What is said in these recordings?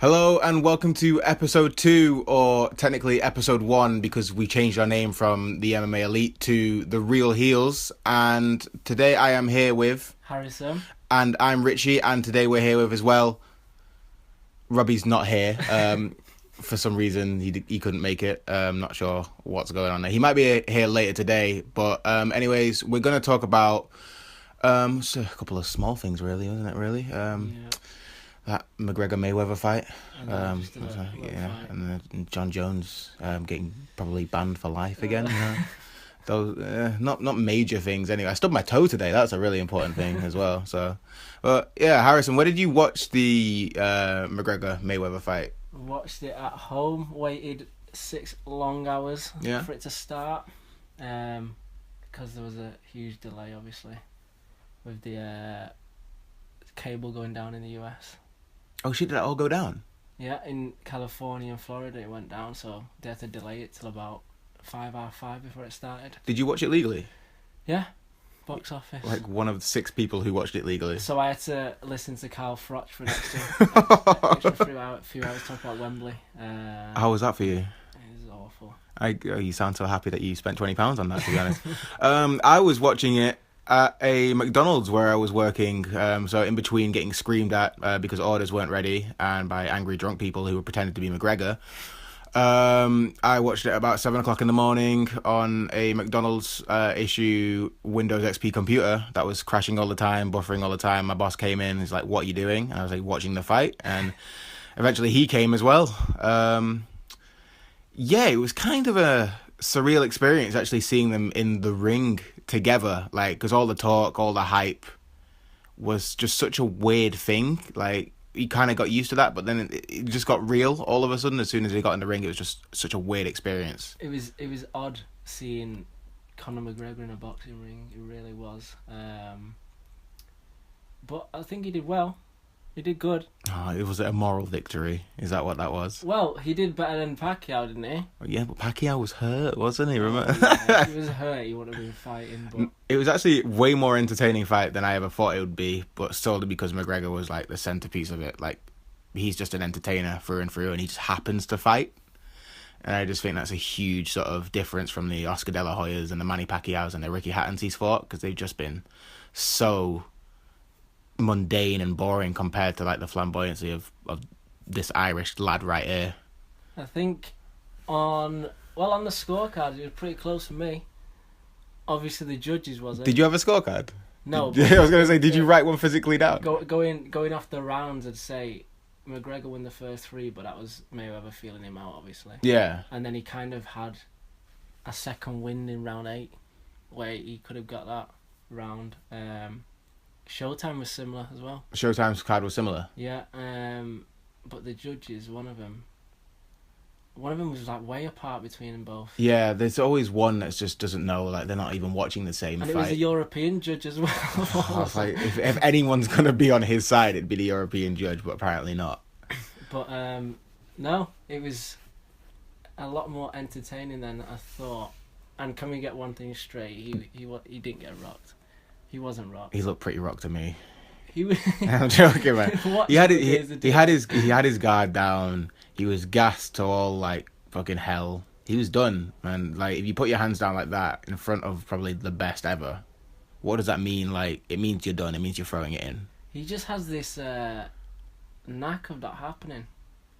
Hello and welcome to episode 2, or technically episode 1, because we changed our name from the MMA Elite to the Real Heels. And today I am here with Harrison. And I'm Richie, and today we're here with as well. Robbie's not here. For some reason he couldn't make it. Not sure what's going on there. He might be here later today, but anyways, we're gonna talk about just a couple of small things, really, isn't it? Really, that McGregor Mayweather fight. And then Jon Jones getting probably banned for life again. Those not major things anyway. I stubbed my toe today. That's a really important thing as well. So, but yeah, Harrison, where did you watch the McGregor Mayweather fight? Watched it at home. Waited 6 long hours for it to start. Because there was a huge delay, obviously, with the cable going down in the US. Oh shit! Did that all go down? Yeah, in California and Florida it went down, so they had to delay it till about 5:05 before it started. Did you watch it legally? Yeah, box office. Like one of the 6 people who watched it legally. So I had to listen to Carl Froch for an extra few hours talk about Wembley. How was that for you? It was awful. You sound so happy that you spent £20 on that, to be honest. I was watching it at a McDonald's where I was working, so in between getting screamed at because orders weren't ready and by angry drunk people who were pretending to be McGregor. I watched it about 7 o'clock in the morning on a McDonald's issue Windows XP computer that was crashing all the time, buffering all the time. My boss came in, he's like, "What are you doing?" And I was like, "Watching the fight." And eventually he came as well. It was kind of a surreal experience actually seeing them in the ring together, like, because all the talk, all the hype was just such a weird thing. Like, you kind of got used to that, but then it just got real all of a sudden. As soon as they got in the ring, it was just such a weird experience. It was odd seeing Conor McGregor in a boxing ring. It really was. But I think he did well. He did good. Oh, it was a moral victory. Is that what that was? Well, he did better than Pacquiao, didn't he? Yeah, but Pacquiao was hurt, wasn't he? Remember? Yeah, he was hurt. He wouldn't have been fighting. But it was actually way more entertaining fight than I ever thought it would be, but solely because McGregor was like the centerpiece of it. Like, he's just an entertainer through and through, and he just happens to fight. And I just think that's a huge sort of difference from the Oscar De La Hoyas and the Manny Pacquiaos and the Ricky Hattons he's fought, because they've just been so mundane and boring compared to like the flamboyancy of this Irish lad right here. I think on the scorecard it was pretty close for me. Obviously the judges wasn't. Did you have a scorecard? No. I was going to say, did you write one physically down? Going off the rounds, I'd say McGregor won the first 3, but that was Mayweather feeling him out, obviously. Yeah. And then he kind of had a second win in round 8 where he could have got that round. Showtime was similar as well. Showtime's card was similar. Yeah, but the judges, one of them was like way apart between them both. Yeah, there's always one that just doesn't know, like they're not even watching the same and fight. And it was a European judge as well. I was like, if anyone's gonna be on his side, it'd be the European judge, but apparently not. But no, it was a lot more entertaining than I thought. And can we get one thing straight? He didn't get rocked. He wasn't rocked. He looked pretty rocked to me. He was. I'm joking, man. He had his guard down. He was gassed to all like fucking hell. He was done, man. Like, if you put your hands down like that in front of probably the best ever, what does that mean? Like, it means you're done. It means you're throwing it in. He just has this knack of that happening.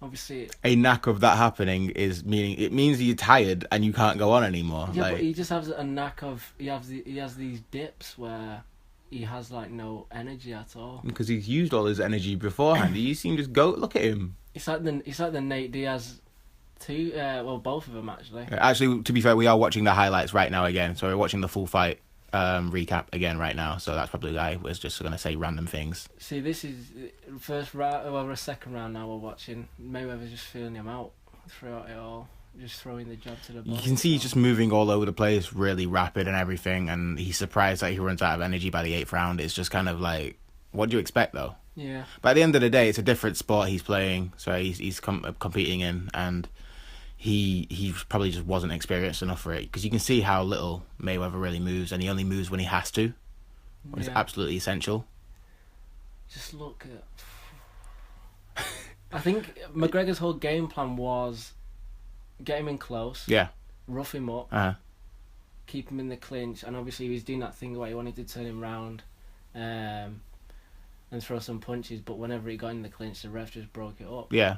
Obviously, a knack of that happening it means you're tired and you can't go on anymore. Yeah, like, but he just has a knack of he has these dips where he has like no energy at all. Because he's used all his energy beforehand. You see him just go. Look at him. It's like the Nate Diaz too. Well, both of them actually. Actually, to be fair, we are watching the highlights right now again. So we're watching the full fight recap again right now. So that's probably why I was just going to say random things. See, this is first round. Well, we're second round now. We're watching Mayweather just feeling him out throughout it all. Just throwing the jab to the body. You can see he's just moving all over the place, really rapid and everything, and he's surprised that he runs out of energy by the 8th round. It's just kind of like, what do you expect, though? Yeah. But at the end of the day, it's a different sport he's playing, so he's competing in, and he probably just wasn't experienced enough for it, because you can see how little Mayweather really moves, and he only moves when he has to, when it's absolutely essential. Just look at... I think McGregor's whole game plan was get him in close, rough him up, keep him in the clinch, and obviously he was doing that thing where he wanted to turn him round and throw some punches, but whenever he got in the clinch, the ref just broke it up. Yeah.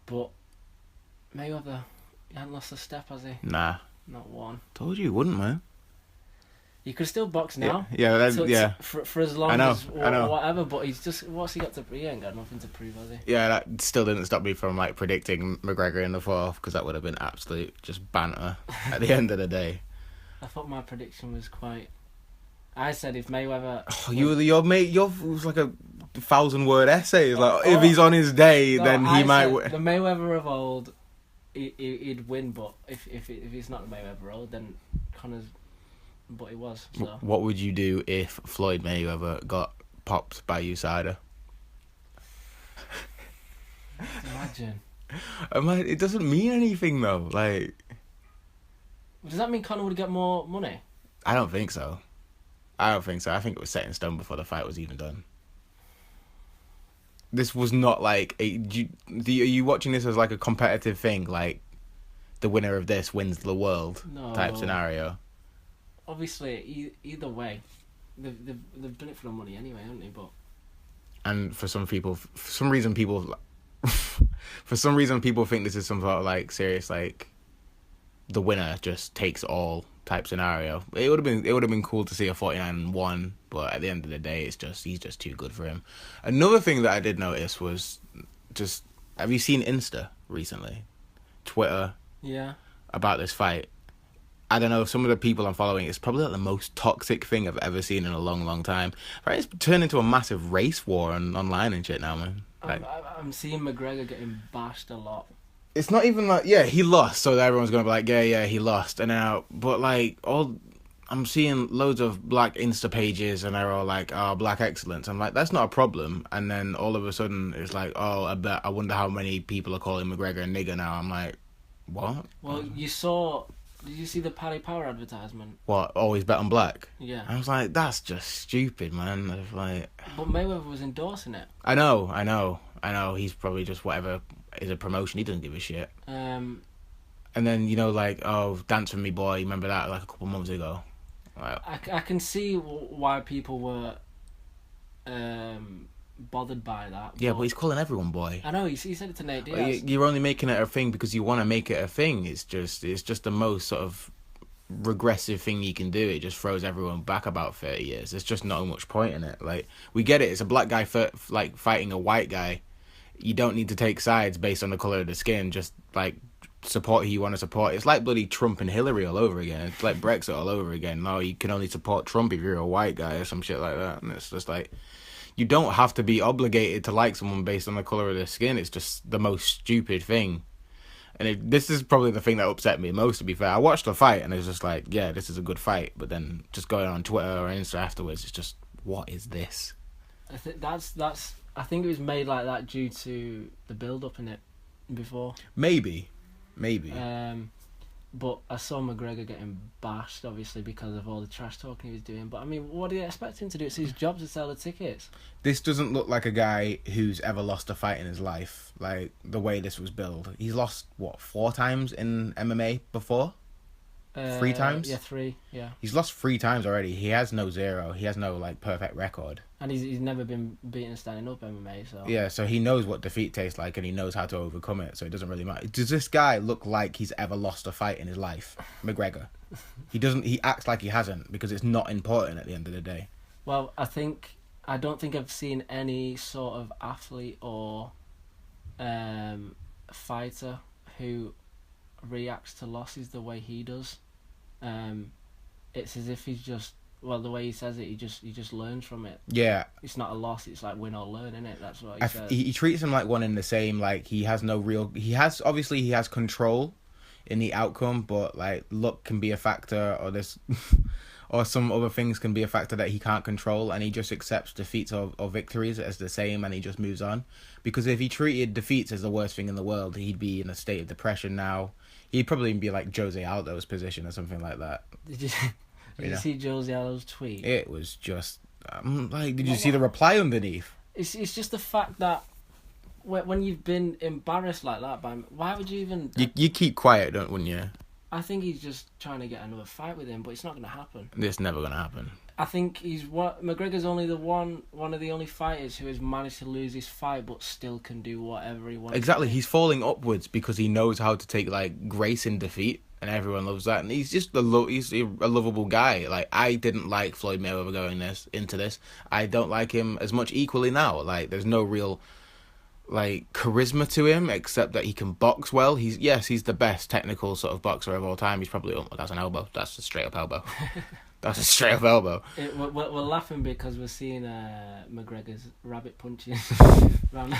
But Mayweather, he hadn't lost a step, has he? Nah. Not one. Told you wouldn't, man. He could still box now. Yeah. For as long as whatever, but he's just, what's he got to prove? He ain't got nothing to prove, has he? Yeah, that still didn't stop me from like predicting McGregor in the fourth, because that would have been absolute just banter at the end of the day. I thought my prediction was quite. I said if Mayweather. Oh, your mate, it was like a 1,000-word essay. Like if he's on his day, then he might win. The Mayweather of old, he'd win, but if he's not the Mayweather of old, then Connor's. But he was. So. What would you do if Floyd Mayweather got popped by USADA? Imagine. It doesn't mean anything though. Like, does that mean Conor would get more money? I don't think so. I think it was set in stone before the fight was even done. This was not like are you watching this as like a competitive thing, like the winner of this wins the world type scenario? Obviously, either way, they've done it for the money anyway, haven't they? But and for some reason people think this is some sort of like serious like the winner just takes all type scenario. It would have been cool to see a 49-1, but at the end of the day, he's just too good for him. Another thing that I did notice was just, have you seen Insta recently? Twitter? Yeah. About this fight. I don't know, some of the people I'm following, it's probably like the most toxic thing I've ever seen in a long, long time. Right, it's turned into a massive race war online and shit now, man. Like, I'm seeing McGregor getting bashed a lot. It's not even like, yeah, he lost, so everyone's gonna be like, yeah, he lost. And now, but like, I'm seeing loads of black Insta pages, and they're all like, oh, black excellence. I'm like, that's not a problem. And then all of a sudden, it's like, oh, I wonder how many people are calling McGregor a nigger now. I'm like, what? Well, did you see the Paddy Power advertisement? What? Always bet on black? Yeah. I was like, that's just stupid, man. I was like, but Mayweather was endorsing it. I know. He's probably just whatever is a promotion. He doesn't give a shit. And then, like, oh, Dance With Me Boy. Remember that like a couple months ago? Like, I can see why people were bothered by that. Yeah, but he's calling everyone boy. I know, he said it to Nate Diaz. You're only making it a thing because you want to make it a thing. It's just the most sort of regressive thing you can do. It just throws everyone back about 30 years. There's just not much point in it. Like, we get it. It's a black guy like fighting a white guy. You don't need to take sides based on the colour of the skin. Just, like, support who you want to support. It's like bloody Trump and Hillary all over again. It's like Brexit all over again. No, you can only support Trump if you're a white guy or some shit like that. And it's just like, you don't have to be obligated to like someone based on the colour of their skin. It's just the most stupid thing. And this is probably the thing that upset me most, to be fair. I watched the fight and it was just like, yeah, this is a good fight. But then just going on Twitter or Insta afterwards, it's just, what is this? I think I think it was made like that due to the build-up in it before. Maybe. But I saw McGregor getting bashed, obviously, because of all the trash talking he was doing. But, I mean, what do you expect him to do? It's his job to sell the tickets. This doesn't look like a guy who's ever lost a fight in his life, like, the way this was billed. He's lost, 4 times in MMA before? 3 times? Yeah, 3, yeah. He's lost 3 times already. He has no 0. He has no, perfect record. And he's never been beaten standing up MMA, so... Yeah, so he knows what defeat tastes like, and he knows how to overcome it, so it doesn't really matter. Does this guy look like he's ever lost a fight in his life? McGregor. He acts like he hasn't, because it's not important at the end of the day. Well, I don't think I've seen any sort of athlete or fighter who reacts to losses the way he does. It's as if he's just, well, the way he says it, he just learns from it. Yeah. It's not a loss, it's like win or learn, isn't it? That's what he says. He treats him like one in the same, like, he has obviously he has control in the outcome, but, like, luck can be a factor, or this or some other things can be a factor that he can't control, and he just accepts defeats or victories as the same, and he just moves on. Because if he treated defeats as the worst thing in the world, he'd be in a state of depression now. He'd probably be like Jose Aldo's position or something like that. Did you see Jose Aldo's tweet? It was just did you see the reply underneath? It's just the fact that when you've been embarrassed like that, why would you even... You keep quiet, wouldn't you? I think he's just trying to get another fight with him, but it's not going to happen. It's never going to happen. I think McGregor's only one of the only fighters who has managed to lose his fight but still can do whatever he wants. Exactly, he's falling upwards because he knows how to take like grace in defeat, and everyone loves that. And he's just he's a lovable guy. Like, I didn't like Floyd Mayweather going into this. I don't like him as much equally now. Like, there's no real like charisma to him except that he can box well. He's the best technical sort of boxer of all time. He's probably that's an elbow. That's a straight up elbow. That's a straight up elbow. We're laughing because we're seeing McGregor's rabbit punching round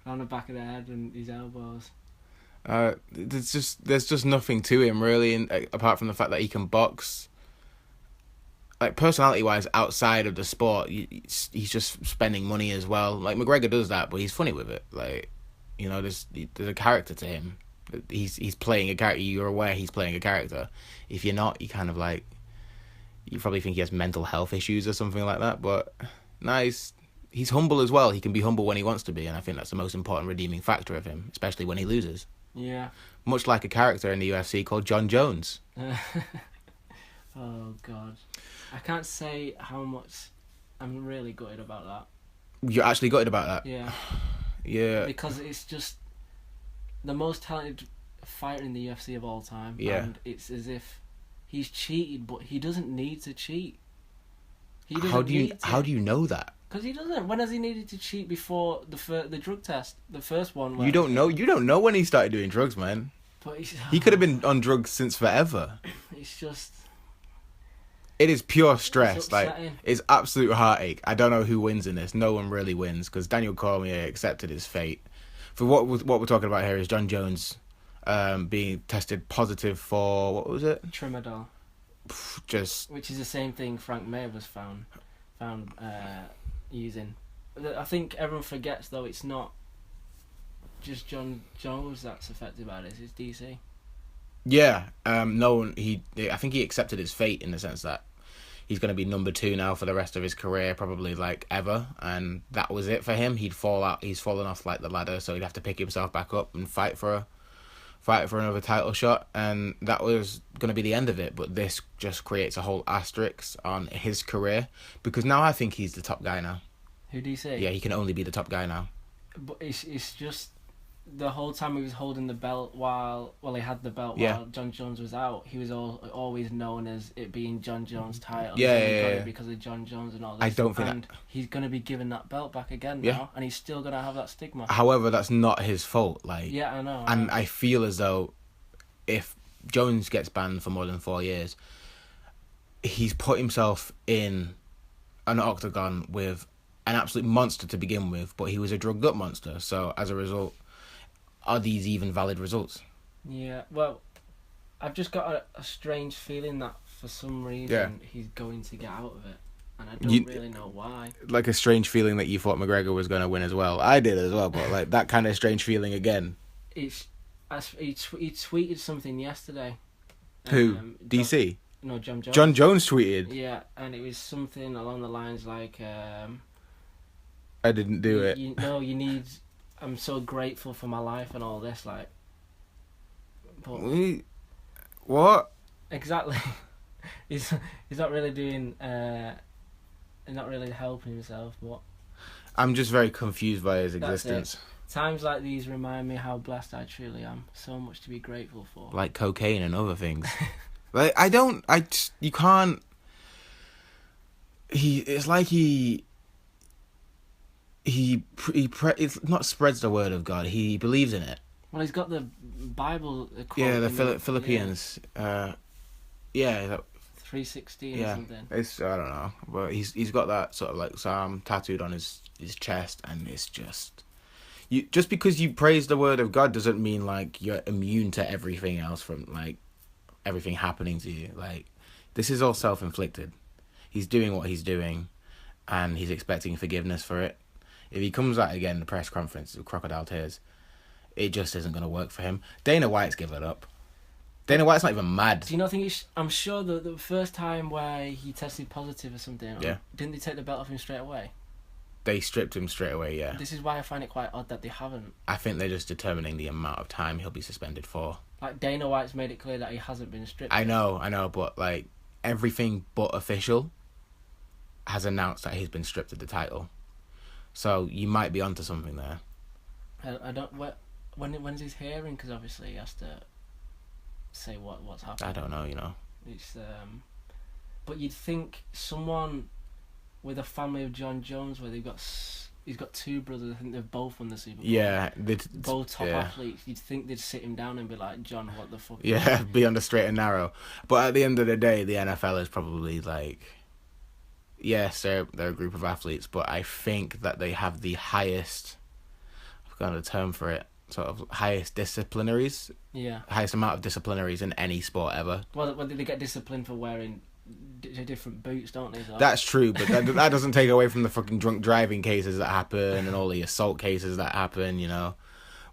the back of the head and his elbows. There's just nothing to him really, apart from the fact that he can box. Like, personality-wise, outside of the sport, he's just spending money as well. Like, McGregor does that, but he's funny with it. Like, you know, there's a character to him. He's playing a character. You're aware he's playing a character. If you're not, you kind of like... You probably think he has mental health issues or something like that, but no, he's humble as well. He can be humble when he wants to be, and I think that's the most important redeeming factor of him, especially when he loses. Yeah. Much like a character in the UFC called Jon Jones. Oh, God. I can't say how much I'm really gutted about that. You're actually gutted about that? Yeah. Yeah. Because it's just the most talented fighter in the UFC of all time. Yeah. And it's as if he's cheated, but he doesn't need to cheat. How do you know that? Because he doesn't. When has he needed to cheat before the drug test? The first one. You don't know. You don't know when he started doing drugs, man. But he could have been on drugs since forever. It's just... It is pure stress. It's like, it's absolute heartache. I don't know who wins in this. No one really wins because Daniel Cormier accepted his fate. For what we're talking about here is Jon Jones being tested positive for, what was it? Tramadol. Which is the same thing Frank Mir was found using. I think everyone forgets though it's not just Jon Jones that's affected by this. It's DC. Yeah. No one. I think he accepted his fate in the sense that he's going to be number 2 now for the rest of his career, probably like ever, and that was it for him. He'd fall out. He's fallen off like the ladder, so he'd have to pick himself back up and fight for another title shot, and that was going to be the end of it. But this just creates a whole asterisk on his career because now I think he's the top guy now. Who do you say? Yeah, he can only be the top guy now. But it's just the whole time he was holding the belt while he had the belt while Jon Jones was out, he was always known as it being Jon Jones' title. Yeah. Because of Jon Jones and all this. I don't think and he's going to be giving that belt back again now, and he's still going to have that stigma. However, that's not his fault. Like, yeah, I know. And I feel as though if Jones gets banned for more than 4 years, he's put himself in an octagon with an absolute monster to begin with, but he was a drugged up monster. So as a result, are these even valid results? Yeah, well, I've just got a strange feeling that for some reason he's going to get out of it, and I don't really know why. Like a strange feeling that you thought McGregor was going to win as well. I did as well, but like that kind of strange feeling again. He tweeted something yesterday. Who? DC? No, Jon Jones. Jon Jones tweeted? Yeah, and it was something along the lines like... I didn't do it. You need... I'm so grateful for my life and all this, like... But what? Exactly. he's not really doing... he's not really helping himself, but... I'm just very confused by his existence. Times like these remind me how blessed I truly am. So much to be grateful for. Like cocaine and other things. Like, you can't... It's like it's not spreads the word of God. He believes in it. Well, he's got the Bible quote. Yeah, the Philippians. Yeah. 3:16 or something. It's, I don't know, but he's got that sort of like psalm tattooed on his chest, and it's just just because you praise the word of God doesn't mean like you're immune to everything else from like everything happening to you. Like, this is all self-inflicted. He's doing what he's doing, and he's expecting forgiveness for it. If he comes out again in the press conference with crocodile tears, it just isn't going to work for him. Dana White's given up. Dana White's not even mad. Do you not think I'm sure that the first time where he tested positive or something, didn't they take the belt off him straight away? They stripped him straight away, yeah. This is why I find it quite odd that they haven't. I think they're just determining the amount of time he'll be suspended for. Like, Dana White's made it clear that he hasn't been stripped. I know, but, like, everything but official has announced that he's been stripped of the title. So you might be onto something there. I don't... When's his hearing? Because obviously he has to say what's happened. I don't know, you know. It's but you'd think someone with a family of Jon Jones, where he's got two brothers. I think they've both won the Super Bowl. Yeah, both top athletes. You'd think they'd sit him down and be like, John, what the fuck? Yeah, be on the straight and narrow. But at the end of the day, the NFL is probably like, yes, they're a group of athletes, but I think that they have the highest. I've forgotten the term for it. Sort of highest disciplinaries. Yeah. Highest amount of disciplinaries in any sport ever. Well, they get disciplined for wearing different boots, don't they? So. That's true, but that doesn't take away from the fucking drunk driving cases that happen and all the assault cases that happen, you know.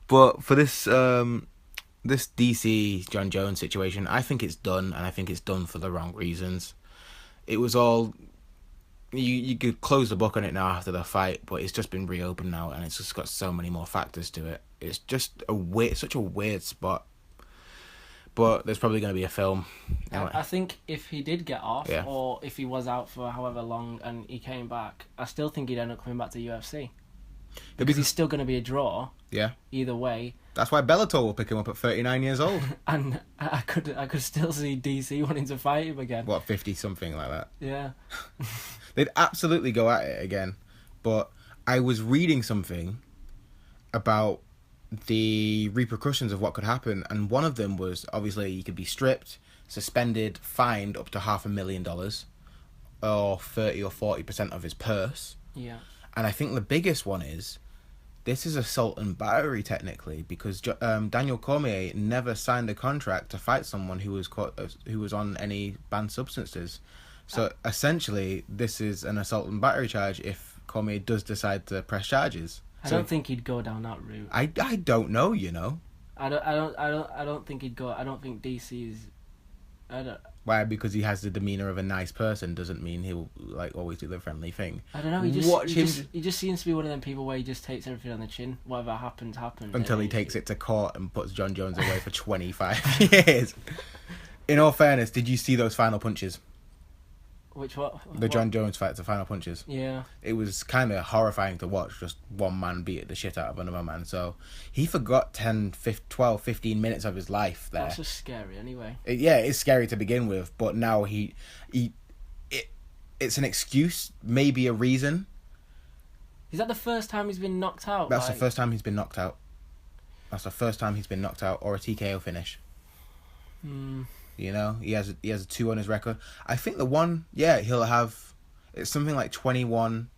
But for this this DC Jon Jones situation, I think it's done, and I think it's done for the wrong reasons. It was all... You could close the book on it now after the fight, but it's just been reopened now, and it's just got so many more factors to it. It's just such a weird spot. But there's probably going to be a film. Anyway. I think if he did get off, or if he was out for however long and he came back, I still think he'd end up coming back to UFC. Because he's still going to be a draw. Yeah. Either way. That's why Bellator will pick him up at 39 years old. And I could still see DC wanting to fight him again. What, 50 something like that? Yeah. They'd absolutely go at it again. But I was reading something about the repercussions of what could happen, and one of them was obviously you could be stripped, suspended, fined up to $500,000 or 30 or 40% of his purse. Yeah. And I think the biggest one is this is assault and battery technically, because Daniel Cormier never signed a contract to fight someone who was on any banned substances. So essentially, this is an assault and battery charge if Cormier does decide to press charges. I don't think he'd go down that route. I don't know, you know. I don't think he'd go. I don't think DC's. Why? Because he has the demeanor of a nice person doesn't mean he'll like always do the friendly thing. I don't know. He just seems to be one of them people where he just takes everything on the chin. Whatever happens. Until he takes it to court and puts Jon Jones away for 25 years. In all fairness, did you see those final punches? Which what? The Jon Jones fight, the final punches. Yeah. It was kind of horrifying to watch, just one man beat the shit out of another man. So he forgot 10, 12, 15 minutes of his life there. That's just scary anyway. It's scary to begin with, but now it's an excuse, maybe a reason. Is that the first time he's been knocked out? That's the first time he's been knocked out. That's the first time he's been knocked out, or a TKO finish. You know, he has a 2 on his record. I think the one, he'll have, it's something like 21-0-1.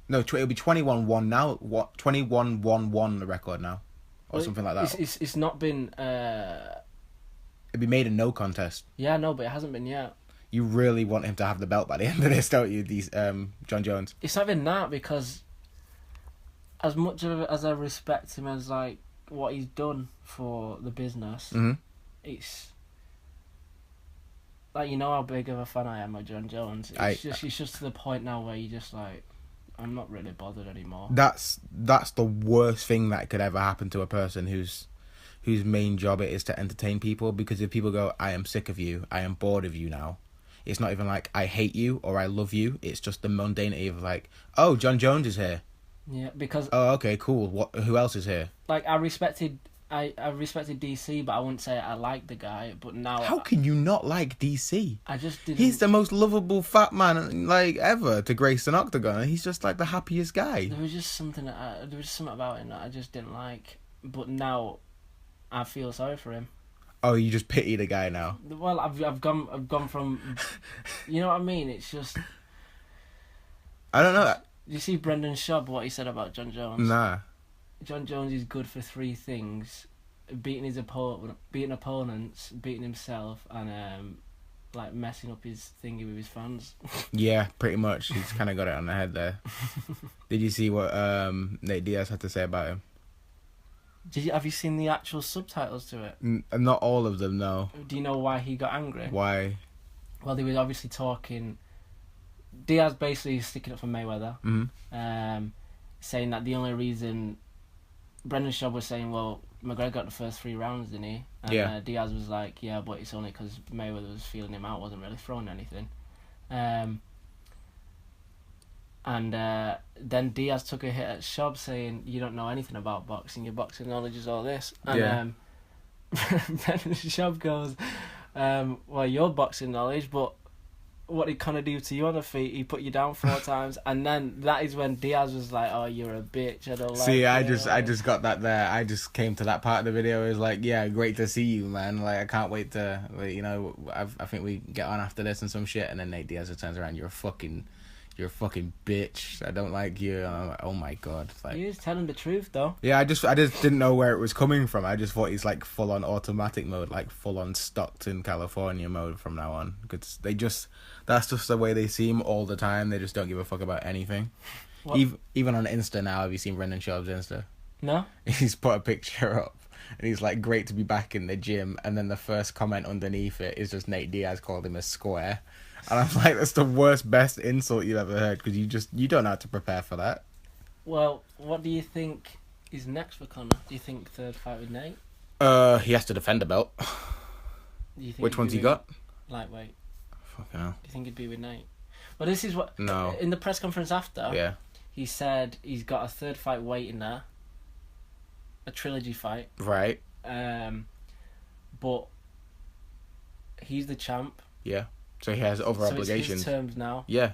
No, it'll be 21-1 now. 21-1-1 the record now, or something like that. It's not been. It'd be made a no contest. Yeah, no, but it hasn't been yet. You really want him to have the belt by the end of this, don't you? Jon Jones. It's not even that, because as much as I respect him as like what he's done for the business, it's like, you know how big of a fan I am of Jon Jones. It's just to the point now where you just like, I'm not really bothered anymore. That's the worst thing that could ever happen to a person whose main job it is to entertain people, because if people go, I am sick of you, I am bored of you now, it's not even like I hate you or I love you, it's just the mundanity of like, oh, Jon Jones is here. Yeah, because... Oh, okay, cool. Who else is here? Like, I respected DC, but I wouldn't say I liked the guy, but now... How can you not like DC? I just didn't... He's the most lovable fat man, like, ever to grace an octagon, and he's just, like, the happiest guy. There was just something about him that I just didn't like, but now I feel sorry for him. Oh, you just pity the guy now? Well, I've gone from... You know what I mean? It's just... I don't know. You see Brendan Schaub, what he said about Jon Jones? Nah. Jon Jones is good for 3 things: beating opponents, beating himself, and like messing up his thingy with his fans. Yeah, pretty much. He's kind of got it on the head there. Did you see what Nate Diaz had to say about him? Have you seen the actual subtitles to it? Not all of them, no. Do you know why he got angry? Why? Well, they were obviously talking. Diaz basically sticking up for Mayweather, saying that the only reason Brendan Schaub was saying, well, McGregor got the first 3 rounds, didn't he? And Diaz was like, yeah, but it's only because Mayweather was feeling him out, wasn't really throwing anything. Then Diaz took a hit at Schaub saying, you don't know anything about boxing, your boxing knowledge is all this. And Brendan Schaub goes, well, your boxing knowledge, but what he kind of do to you on the feet, he put you down 4 times, and then that is when Diaz was like, oh, you're a bitch, I don't like See, you. I just got that there. I just came to that part of the video. It was like, yeah, great to see you, man. Like, I can't wait to, like, you know, I think we get on after this and some shit, and then Nate Diaz turns around, you're a fucking bitch. I don't like you. And I'm like, oh my god. Like, he was telling the truth though. Yeah, I just didn't know where it was coming from. I just thought he's like full on automatic mode, like full on Stockton, California mode from now on. Because that's just the way they seem all the time. They just don't give a fuck about anything. Even on Insta now, have you seen Brendan Schaub's Insta? No. He's put a picture up and he's like, great to be back in the gym, and then the first comment underneath it is just Nate Diaz called him a square. And I'm like, that's the best insult you've ever heard, because you don't know how to prepare for that. Well, what do you think is next for Conor? Do you think third fight with Nate? He has to defend a belt. Which one's he got? Lightweight. Fucking hell. Do you think he'd be with Nate? Well, this is what... No. In the press conference after, he said he's got a third fight waiting there. A trilogy fight. Right. But he's the champ. Yeah. So he has other obligations. It's his terms now. Yeah.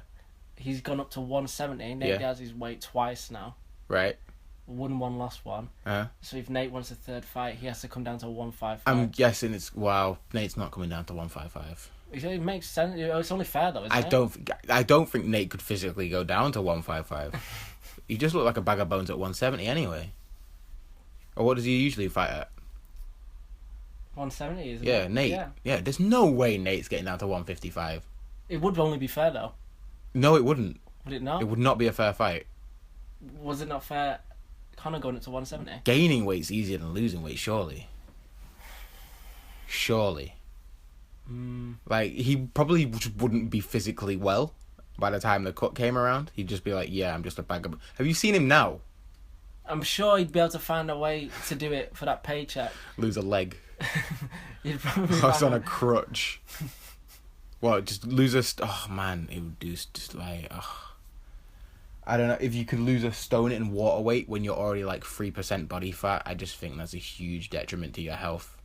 He's gone up to 170. Nate Diaz his weight twice now. Right. Won one, lost one. So if Nate wants a third fight, he has to come down to 155. I'm guessing Nate's not coming down to 155. It makes sense. It's only fair though, isn't it? I don't think Nate could physically go down to 155. He just looked like a bag of bones at 170 anyway. Or what does he usually fight at? 170, isn't it? Nate. Yeah, there's no way Nate's getting down to 155. It would only be fair though. No, it wouldn't. Would it not? It would not be a fair fight. Was it not fair? Conor going up to 170. Gaining weight's easier than losing weight, surely. Like, he probably wouldn't be physically well by the time the cut came around. He'd just be like, yeah, I'm just a bag of... Have you seen him now? I'm sure he'd be able to find a way to do it for that paycheck. Lose a leg. You'd probably Plus on a crutch. Well, just lose a... Oh, man, it would do just like... Oh. I don't know. If you could lose a stone in water weight when you're already like 3% body fat, I just think that's a huge detriment to your health.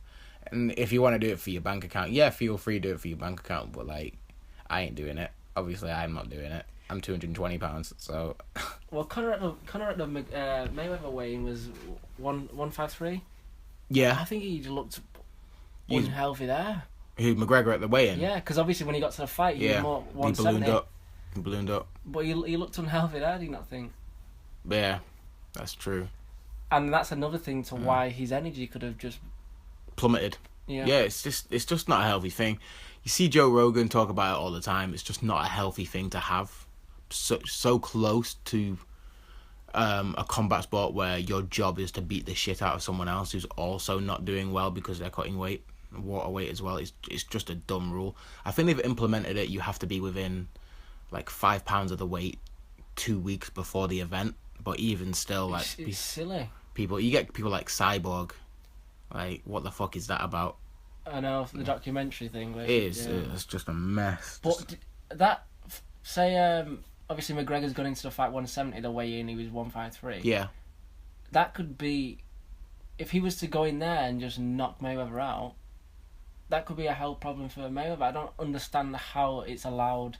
And if you want to do it for your bank account, yeah, feel free to do it for your bank account. But like, I ain't doing it. Obviously, I'm not doing it. I'm 220 pounds, so... Well, Conor at the Mayweather weigh-in was 153. Yeah. I think he looked unhealthy there. Who, McGregor at the weigh-in? Yeah, because obviously when he got to the fight, he was more 170. He ballooned up. But he looked unhealthy there, do you not think? Yeah, that's true. And that's another thing to why his energy could have just... plummeted. Yeah, it's just not a healthy thing. You see Joe Rogan talk about it all the time. It's just not a healthy thing to have so close to a combat sport where your job is to beat the shit out of someone else who's also not doing well because they're cutting weight, water weight as well. It's just a dumb rule. I think they've implemented it. You have to be within like 5 pounds of the weight 2 weeks before the event. But even still, like, it's silly. You get people like Cyborg. Like, what the fuck is that about? I know, the documentary thing. It is. Yeah. It's just a mess. But obviously McGregor's gone into the fight 170, the weigh-in, he was 153. Yeah. That could be... If he was to go in there and just knock Mayweather out, that could be a health problem for Mayweather. I don't understand how it's allowed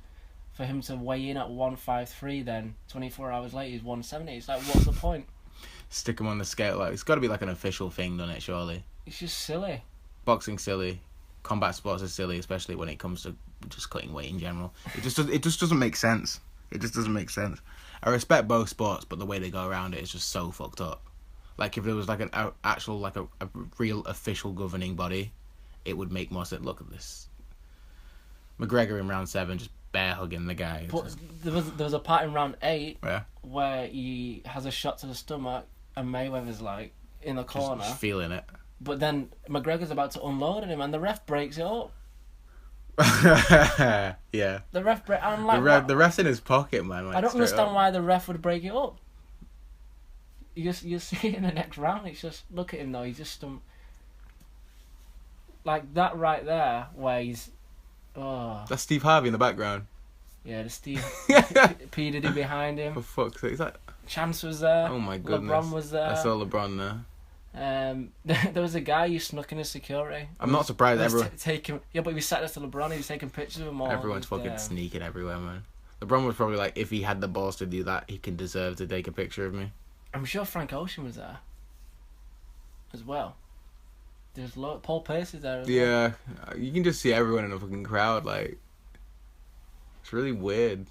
for him to weigh in at 153, then 24 hours later he's 170. It's like, what's the point? Stick him on the scale. Like, it's got to be like an official thing, doesn't it, surely? It's just silly. Boxing's silly. Combat sports are silly, especially when it comes to just cutting weight in general. It just doesn't make sense. It just doesn't make sense. I respect both sports, but the way they go around it is just so fucked up. Like, if there was like an actual, like a real official governing body, it would make more sense. Look at this. McGregor in round 7 just bear hugging the guy. But there was a part in round 8 where he has a shot to the stomach and Mayweather's like in the corner. Just feeling it. But then McGregor's about to unload on him and the ref breaks it up. Yeah. The ref break. I'm like, the ref's in his pocket, man. Like, I don't understand why the ref would break it up. You see it in the next round. It's just, look at him though. He's just like that right there, where he's. Oh. That's Steve Harvey in the background. Yeah, the Steve P Diddy behind him. For fuck's sake, is that? Chance was there. Oh my goodness. LeBron was there. I saw LeBron there. There was a guy who snuck in his security. I'm not surprised. Everyone but he sat next to LeBron. He was taking pictures of them all. Everyone's fucking sneaking everywhere, man. LeBron was probably like, if he had the balls to do that, he can deserve to take a picture of me. I'm sure Frank Ocean was there as well. There's Paul Pierce is there as well. Yeah, you can just see everyone in the fucking crowd. Like, it's really weird.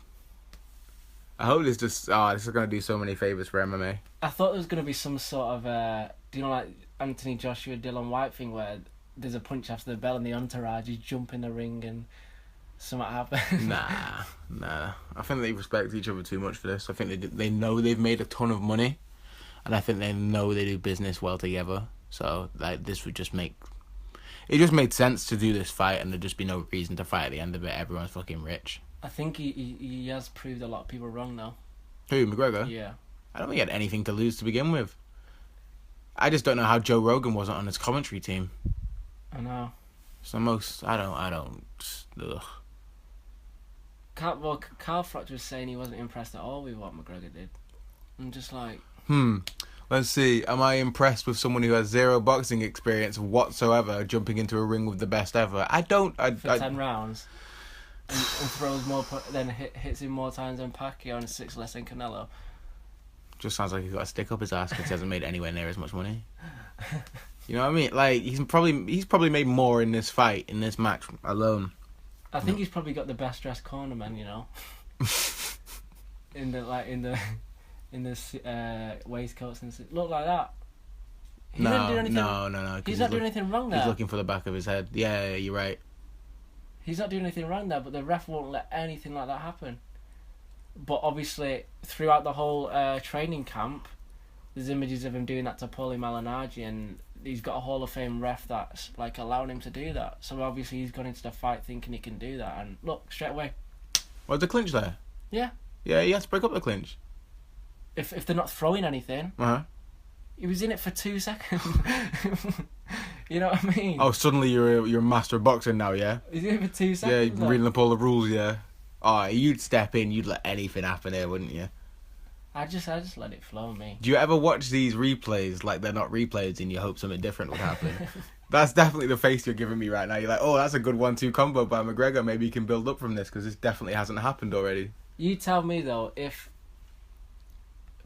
I hope this is gonna do so many favors for MMA. I thought there was gonna be some sort of like Anthony Joshua Dylan White thing where there's a punch after the bell and the entourage is jump in the ring and something happens. Nah. I think they respect each other too much for this. I think they know they've made a ton of money, and I think they know they do business well together. So like this would just make it just made sense to do this fight, and there'd just be no reason to fight at the end of it. Everyone's fucking rich. I think he has proved a lot of people wrong though. Who, McGregor? Yeah. I don't think he had anything to lose to begin with. I just don't know how Joe Rogan wasn't on his commentary team. I know. It's the most. I don't. Ugh. Carl Froch was saying he wasn't impressed at all with what McGregor did. I'm just like. Let's see. Am I impressed with someone who has zero boxing experience whatsoever jumping into a ring with the best ever? I don't. For 10 rounds. And throws more, then hits him more times than Pacquiao and 6 less than Canelo. Just sounds like he's got a stick up his ass because he hasn't made anywhere near as much money. You know what I mean? Like he's probably made more in this fight, in this match alone. I think he's probably got the best dressed cornerman, you know. in the waistcoats and look like that. No. He's not doing anything wrong there. He's looking for the back of his head. Yeah, you're right. He's not doing anything wrong there, but the ref won't let anything like that happen. But obviously, throughout the whole training camp, there's images of him doing that to Paulie Malignaggi, and he's got a Hall of Fame ref that's like allowing him to do that. So obviously, he's gone into the fight thinking he can do that, and look straight away. Was the clinch there? Yeah. Yeah, he has to break up the clinch. If they're not throwing anything. He was in it for 2 seconds. You know what I mean? Oh, suddenly you're a master of boxing now, yeah? He's in it for 2 seconds. Yeah, you're reading up all the rules, yeah. Oh, you'd step in, you'd let anything happen here, wouldn't you? I just let it flow, me. Do you ever watch these replays like they're not replays and you hope something different would happen? That's definitely the face you're giving me right now. You're like, oh, that's a good 1-2 combo by McGregor. Maybe he can build up from this because this definitely hasn't happened already. You tell me, though, if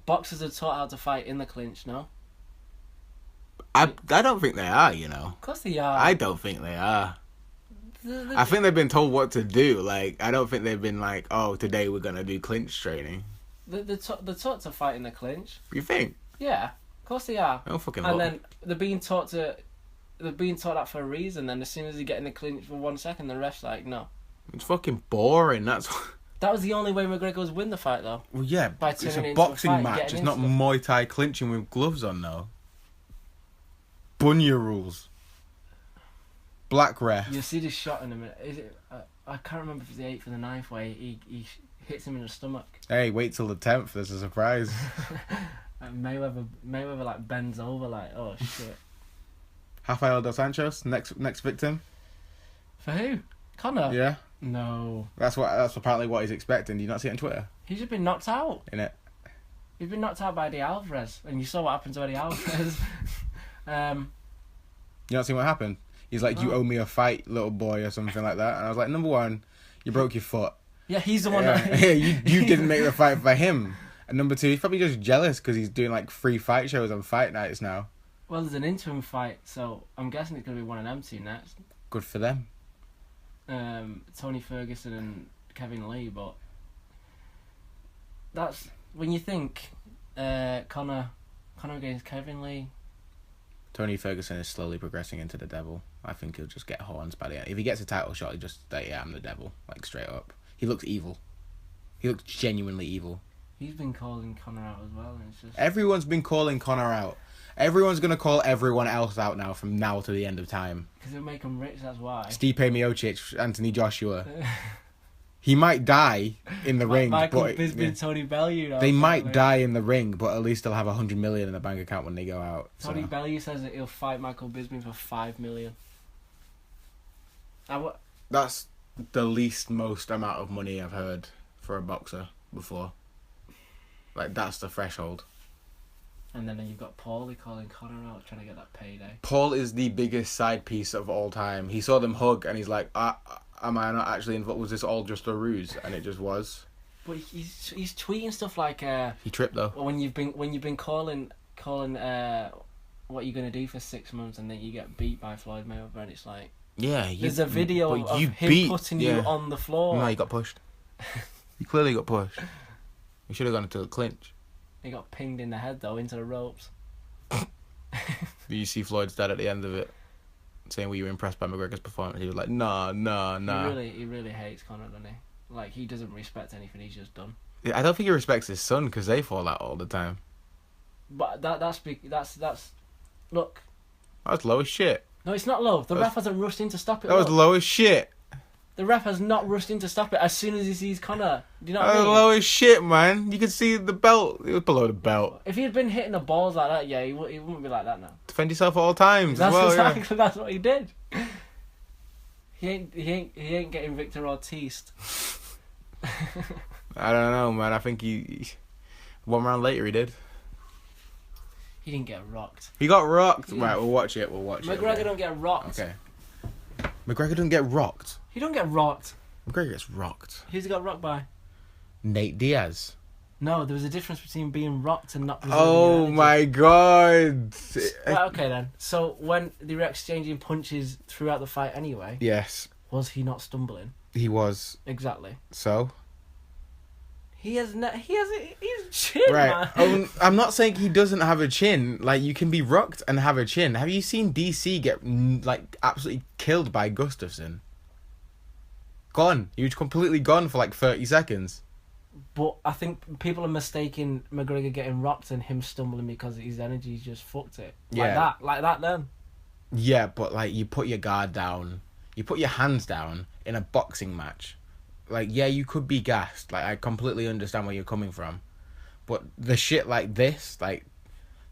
boxers are taught how to fight in the clinch, no? I don't think they are, you know. Of course they are. I don't think they are. I think they've been told what to do. Like, I don't think they've been like, oh, today we're going to do clinch training. They're taught to fight in the clinch. You think? Yeah, of course they are. I don't fucking And then they're being taught that for a reason. Then as soon as they get in the clinch for 1 second, the ref's like, no. It's fucking boring. That was the only way McGregor was win the fight, though. Well, yeah, it's a boxing match. It's not Muay Thai clinching with gloves on, though. Bunya rules. Black ref. You'll see this shot in a minute. Is it? I can't remember if it's the 8th or the 9th where he hits him in the stomach. Hey, wait till the 10th. There's a surprise. Mayweather like bends over like, oh shit. Rafael dos Anjos, next victim. For who? Conor? Yeah. No. That's apparently what he's expecting. Do you not see it on Twitter? He's just been knocked out. Innit? He's been knocked out by Eddie Alvarez, and you saw what happened to Eddie Alvarez. You not seen what happened? He's like, you owe me a fight, little boy, or something like that. And I was like, number one, you broke your foot. Yeah, he's the one that... Yeah, you didn't make the fight for him. And number two, he's probably just jealous because he's doing like free fight shows on fight nights now. Well, there's an interim fight, so I'm guessing it's going to be one of them two next. Good for them. Tony Ferguson and Kevin Lee, but... That's... When you think Conor against Kevin Lee... Tony Ferguson is slowly progressing into the devil. I think he'll just get horns by the end. If he gets a title shot, he'll just say, yeah, I'm the devil. Like, straight up. He looks evil. He looks genuinely evil. He's been calling Conor out as well, and it's just... Everyone's been calling Conor out. Everyone's going to call everyone else out now from now to the end of time. Because it'll make them rich, that's why. Stipe Miocic, Anthony Joshua. He might die in the ring. Michael but Bisping, Tony Bellew. They might die in the ring, but at least they'll have 100 million in the bank account when they go out. Tony Bellew says that he'll fight Michael Bisping for 5 million. That's the least most amount of money I've heard for a boxer before. Like, that's the threshold. And then you've got Paulie calling Conor out, trying to get that payday. Paul is the biggest side piece of all time. He saw them hug and he's like, am I not actually involved? Was this all just a ruse? And it just was. But he's tweeting stuff like... he tripped though. When you've been calling what you're going to do for 6 months and then you get beat by Floyd Mayweather and it's like... Yeah. There's a video of him putting you on the floor. No, you got pushed. You clearly got pushed. You should have gone into a clinch. He got pinged in the head, though, into the ropes. Did you see Floyd's dad at the end of it? Saying, were you impressed by McGregor's performance? He was like, nah. He really hates Conor, doesn't he? Like, he doesn't respect anything he's just done. Yeah, I don't think he respects his son, because they fall out all the time. But that's... Look. That was low as shit. No, it's not low. The ref hasn't rushed in to stop it. That was low as shit. The ref has not rushed in to stop it as soon as he sees Conor. Do you know what I mean? Low as shit, man. You could see the belt. It was below the belt. If he had been hitting the balls like that, yeah, he wouldn't be like that now. Defend yourself at all times That's as well, exactly, that's what he did. He ain't getting Victor Ortiz. I don't know, man. I think he 1 round later he did. He didn't get rocked. He got rocked. Right, we'll watch it. McGregor don't get rocked. Okay. McGregor doesn't get rocked. He don't get rocked. McGregor gets rocked. Who's he got rocked by? Nate Diaz. No, there was a difference between being rocked and not. Oh my god. Right, okay then. So when they were exchanging punches throughout the fight anyway. Yes. Was he not stumbling? He was. Exactly. So. He's chin, right. man. I'm not saying he doesn't have a chin. Like, you can be rocked and have a chin. Have you seen DC get like absolutely killed by Gustafsson? Gone. He was completely gone for like 30 seconds. But I think people are mistaking McGregor getting rocked and him stumbling because his energy just fucked it. Like that then. Yeah, but like, you put your guard down. You put your hands down in a boxing match. Like, yeah, you could be gassed. Like, I completely understand where you're coming from. But the shit like this, like,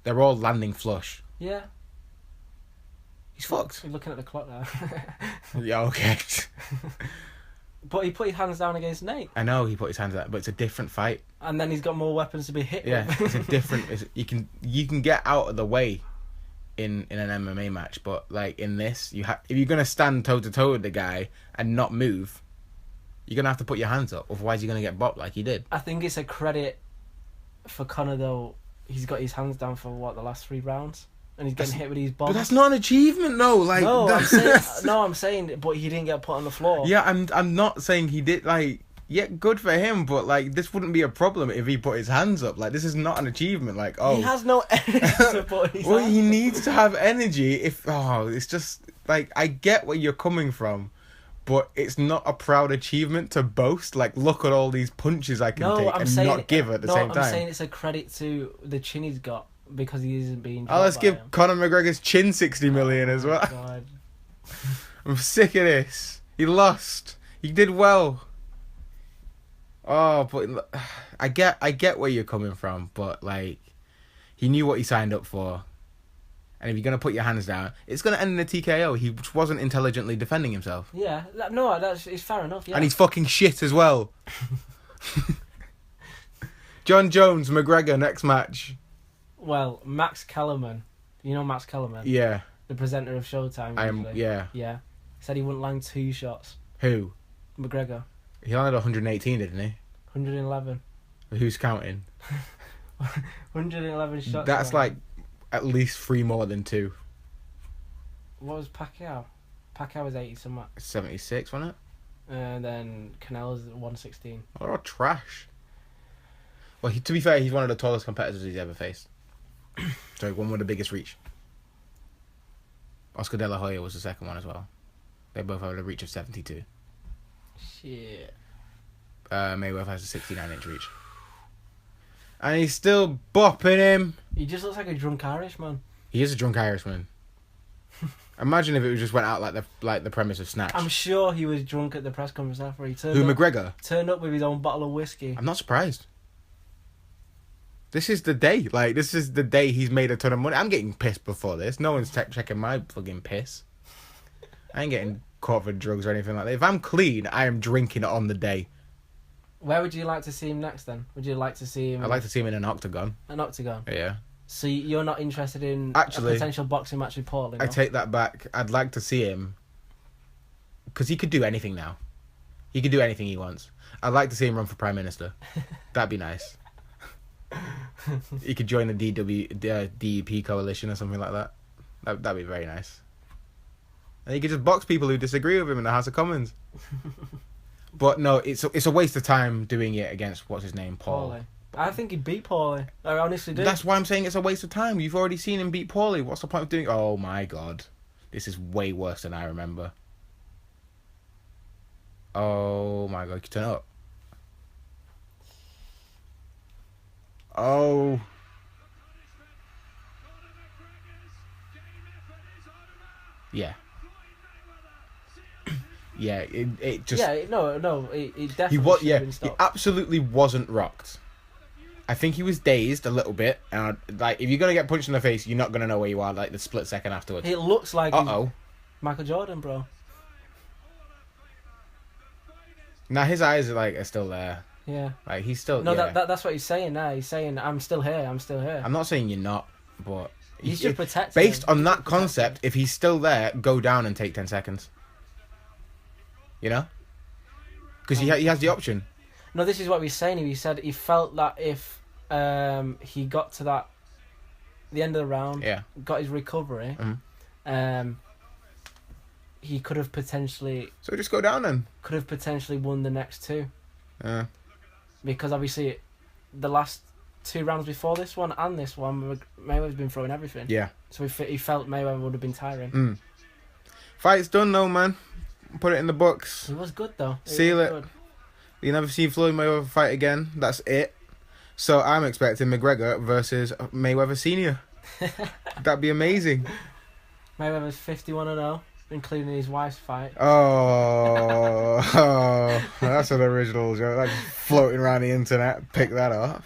they're all landing flush. Yeah. He's fucked. You're looking at the clock now. Yeah, okay. But he put his hands down against Nate. I know he put his hands down, but it's a different fight. And then he's got more weapons to be hit with. Yeah, it's a different... you can get out of the way in an MMA match, but, like, in this, if you're going to stand toe-to-toe with the guy and not move... You're going to have to put your hands up, otherwise you're going to get bopped like he did. I think it's a credit for Conor, though. He's got his hands down for, the last 3 rounds? And he's getting hit with these bombs. But that's not an achievement, though. Like, I'm saying, but he didn't get put on the floor. Yeah, I'm not saying he did, like... Yeah, good for him, but, like, this wouldn't be a problem if he put his hands up. Like, this is not an achievement. Like, oh... He has no energy to put his well, hands he needs to have energy if... Oh, it's just... Like, I get where you're coming from. But it's not a proud achievement to boast. Like, look at all these punches I can take and not give at the same time. I'm saying it's a credit to the chin he's got because he isn't being... Oh, let's give Conor McGregor's chin 60 million as well. God. I'm sick of this. He lost. He did well. Oh, but I get where you're coming from, but, like, he knew what he signed up for. And if you're going to put your hands down, it's going to end in a TKO. He wasn't intelligently defending himself. Yeah, it's fair enough, yeah. And he's fucking shit as well. Jon Jones, McGregor, next match. Well, Max Kellerman. You know Max Kellerman? Yeah. The presenter of Showtime. Yeah. Yeah. Said he wouldn't land 2 shots. Who? McGregor. He landed 118, didn't he? 111. Who's counting? 111 shots. That's like... At least 3 more than 2. What was Pacquiao? Pacquiao was 80 something. 76, wasn't it? And then Canelo's 116. Oh, they're all trash. Well, to be fair, he's one of the tallest competitors he's ever faced. So one with the biggest reach. Oscar De La Hoya was the second one as well. They both have a reach of 72. Shit. Mayweather has a 69-inch reach. And he's still bopping him. He just looks like a drunk Irishman. He is a drunk Irishman. Imagine if it just went out like the premise of Snatch. I'm sure he was drunk at the press conference after he turned Who, up. McGregor? Turned up with his own bottle of whiskey. I'm not surprised. This is the day. Like, this is the day he's made a ton of money. I'm getting pissed before this. No one's checking my fucking piss. I ain't getting caught for drugs or anything like that. If I'm clean, I am drinking on the day. Where would you like to see him next then? Would you like to see him... I'd like to see him in an octagon. An octagon? Yeah. So you're not interested in Actually, a potential boxing match with Paulie? No? I take that back. I'd like to see him... Because he could do anything now. He could do anything he wants. I'd like to see him run for Prime Minister. That'd be nice. He could join the DEP coalition or something like that. That'd be very nice. And he could just box people who disagree with him in the House of Commons. But no, it's a waste of time doing it against, what's his name, Paul. I think he beat Paulie. I honestly do. That's why I'm saying it's a waste of time. You've already seen him beat Paulie. What's the point of doing... Oh my god. This is way worse than I remember. Oh my god, can you turn it up? Oh. Yeah. Yeah, it just... Yeah, no, it definitely he was, should yeah, have been he stopped. absolutely wasn't rocked. I think he was dazed a little bit, and like, if you're gonna get punched in the face, you're not gonna know where you are like the split second afterwards. It looks like Uh-oh. Michael Jordan, bro. Now his eyes are still there. Yeah. Like, he's still... No, yeah. that's what he's saying now. He's saying, I'm still here, I'm still here. I'm not saying you're not, but... He's just protecting based him. on that concept, if he's still there, go down and take 10 seconds. You know? Because he has the option. No, this is what he's saying. He said he felt that if he got to the end of the round, Yeah. got his recovery, he could have potentially... So just go down then. Could have potentially won the next two. Yeah. Because obviously, the last 2 rounds before this one and this one, Mayweather's been throwing everything. Yeah. So he felt Mayweather would have been tiring. Fight's done though, man. Put it in the books. He was good though. Seal it. You never see Floyd Mayweather fight again. That's it. So I'm expecting McGregor versus Mayweather Senior. That'd be amazing. Mayweather's 51-0, including his wife's fight. Oh, that's an original joke. That's floating around the internet. Pick that up.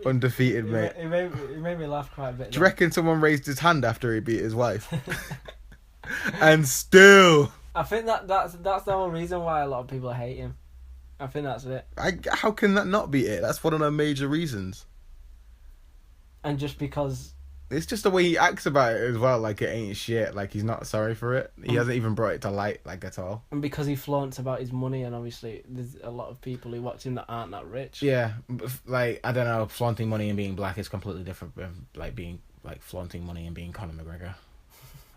Undefeated, mate. It made me laugh quite a bit. Do you reckon someone raised his hand after he beat his wife? And still... I think that's the whole reason why a lot of people hate him. I think that's it. How can that not be it? That's one of the major reasons. And just because... It's just the way he acts about it as well, like it ain't shit, like he's not sorry for it. He hasn't even brought it to light, like, at all. And because he flaunts about his money, and obviously there's a lot of people who watch him that aren't that rich. Yeah, like, I don't know, flaunting money and being black is completely different from, like, being, like, flaunting money and being Conor McGregor.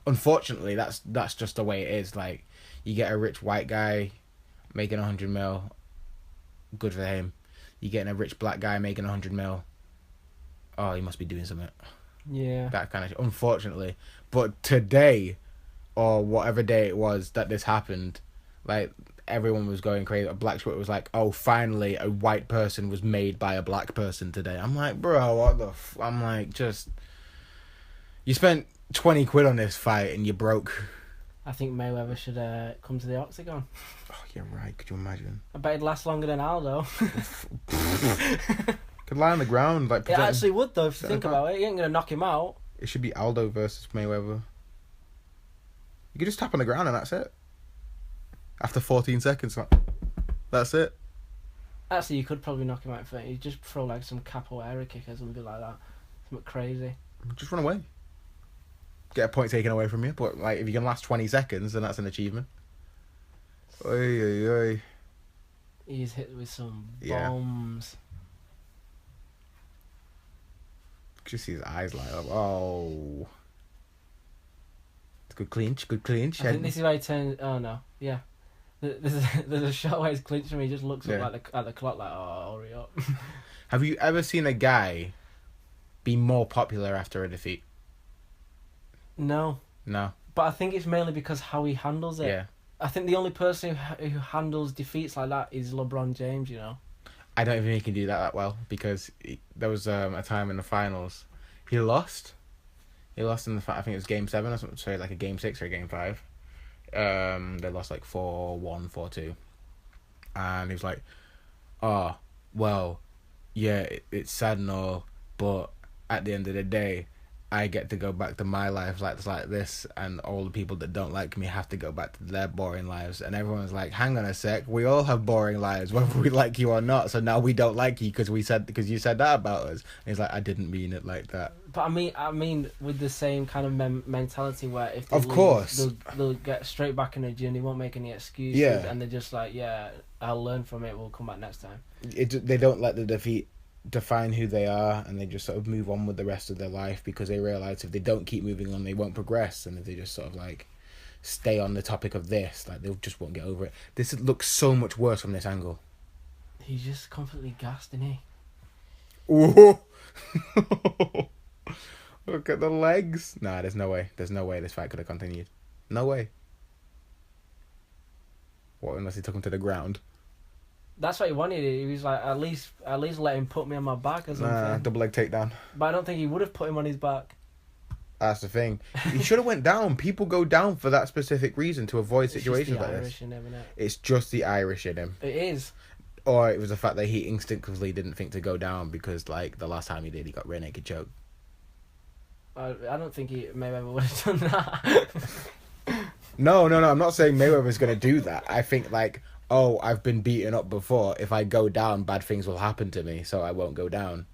Unfortunately, that's just the way it is. Like, you get a rich white guy making 100 mil, good for him. You getting a rich black guy making 100 mil, oh, he must be doing something. Yeah. That kind of... Unfortunately. But today, or whatever day it was that this happened, like, everyone was going crazy. Black Twitter was like, oh, finally, a white person was made by a black person today. I'm like, bro, what the... I'm like, just... You spent 20 quid on this fight and you broke. I think Mayweather should come to the octagon. Oh, you're right. Could you imagine? I bet it'd last longer than Aldo. Could lie on the ground. Like, it actually would, though, if you think about it. You ain't going to knock him out. It should be Aldo versus Mayweather. You could just tap on the ground and that's it. After 14 seconds. That's it. Actually, you could probably knock him out. You just throw like some capoeira kick or something like that. Something crazy. Just run away. Get a point taken away from you. But like, if you can last 20 seconds, then that's an achievement. Oi, oi, oi. He's hit with some bombs. Just see his eyes light up. Oh. It's good clinch, good clinch. I think this is why he turns... Oh, no. Yeah. There's a shot where he's clinching and he just looks up at the clock like, oh, hurry up. Have you ever seen a guy be more popular after a defeat? No. No. But I think it's mainly because how he handles it. Yeah. I think the only person who handles defeats like that is LeBron James, you know. I don't even think he can do that well because there was a time in the finals he lost. He lost in the I think it was game 7 or something. Sorry, like a game 6 or a game 5. They lost like 4-1, 4-2, and he was like, "Oh, well, yeah, it's sad and all, but at the end of the day, I get to go back to my life like this, and all the people that don't like me have to go back to their boring lives." And everyone's like, "Hang on a sec, we all have boring lives, whether we like you or not. So now we don't like you because you said that about us." And he's like, "I didn't mean it like that." But I mean, with the same kind of mentality where if they of lose, course they'll get straight back in the gym. They won't make any excuses, and they're just like, "Yeah, I'll learn from it. We'll come back next time." They don't let the defeat define who they are, and they just sort of move on with the rest of their life because they realize if they don't keep moving on, they won't progress, and if they just sort of like stay on the topic of this, like they just won't get over it. This looks so much worse from this angle. He's just completely gassed, isn't he? Ooh. Look at the legs. Nah, there's no way this fight could have continued. No way. What, unless he took him to the ground? That's what he wanted. He was like, at least let him put me on my back or something. Nah, double leg takedown. But I don't think he would have put him on his back. That's the thing. He should have went down. People go down for that specific reason, to avoid situations like this. It's just the Irish in him. It is. Or it was the fact that he instinctively didn't think to go down because, like, the last time he did, he got rear naked choke. I don't think Mayweather would have done that. No. I'm not saying Mayweather's going to do that. I think, like, oh, I've been beaten up before. If I go down, bad things will happen to me, so I won't go down.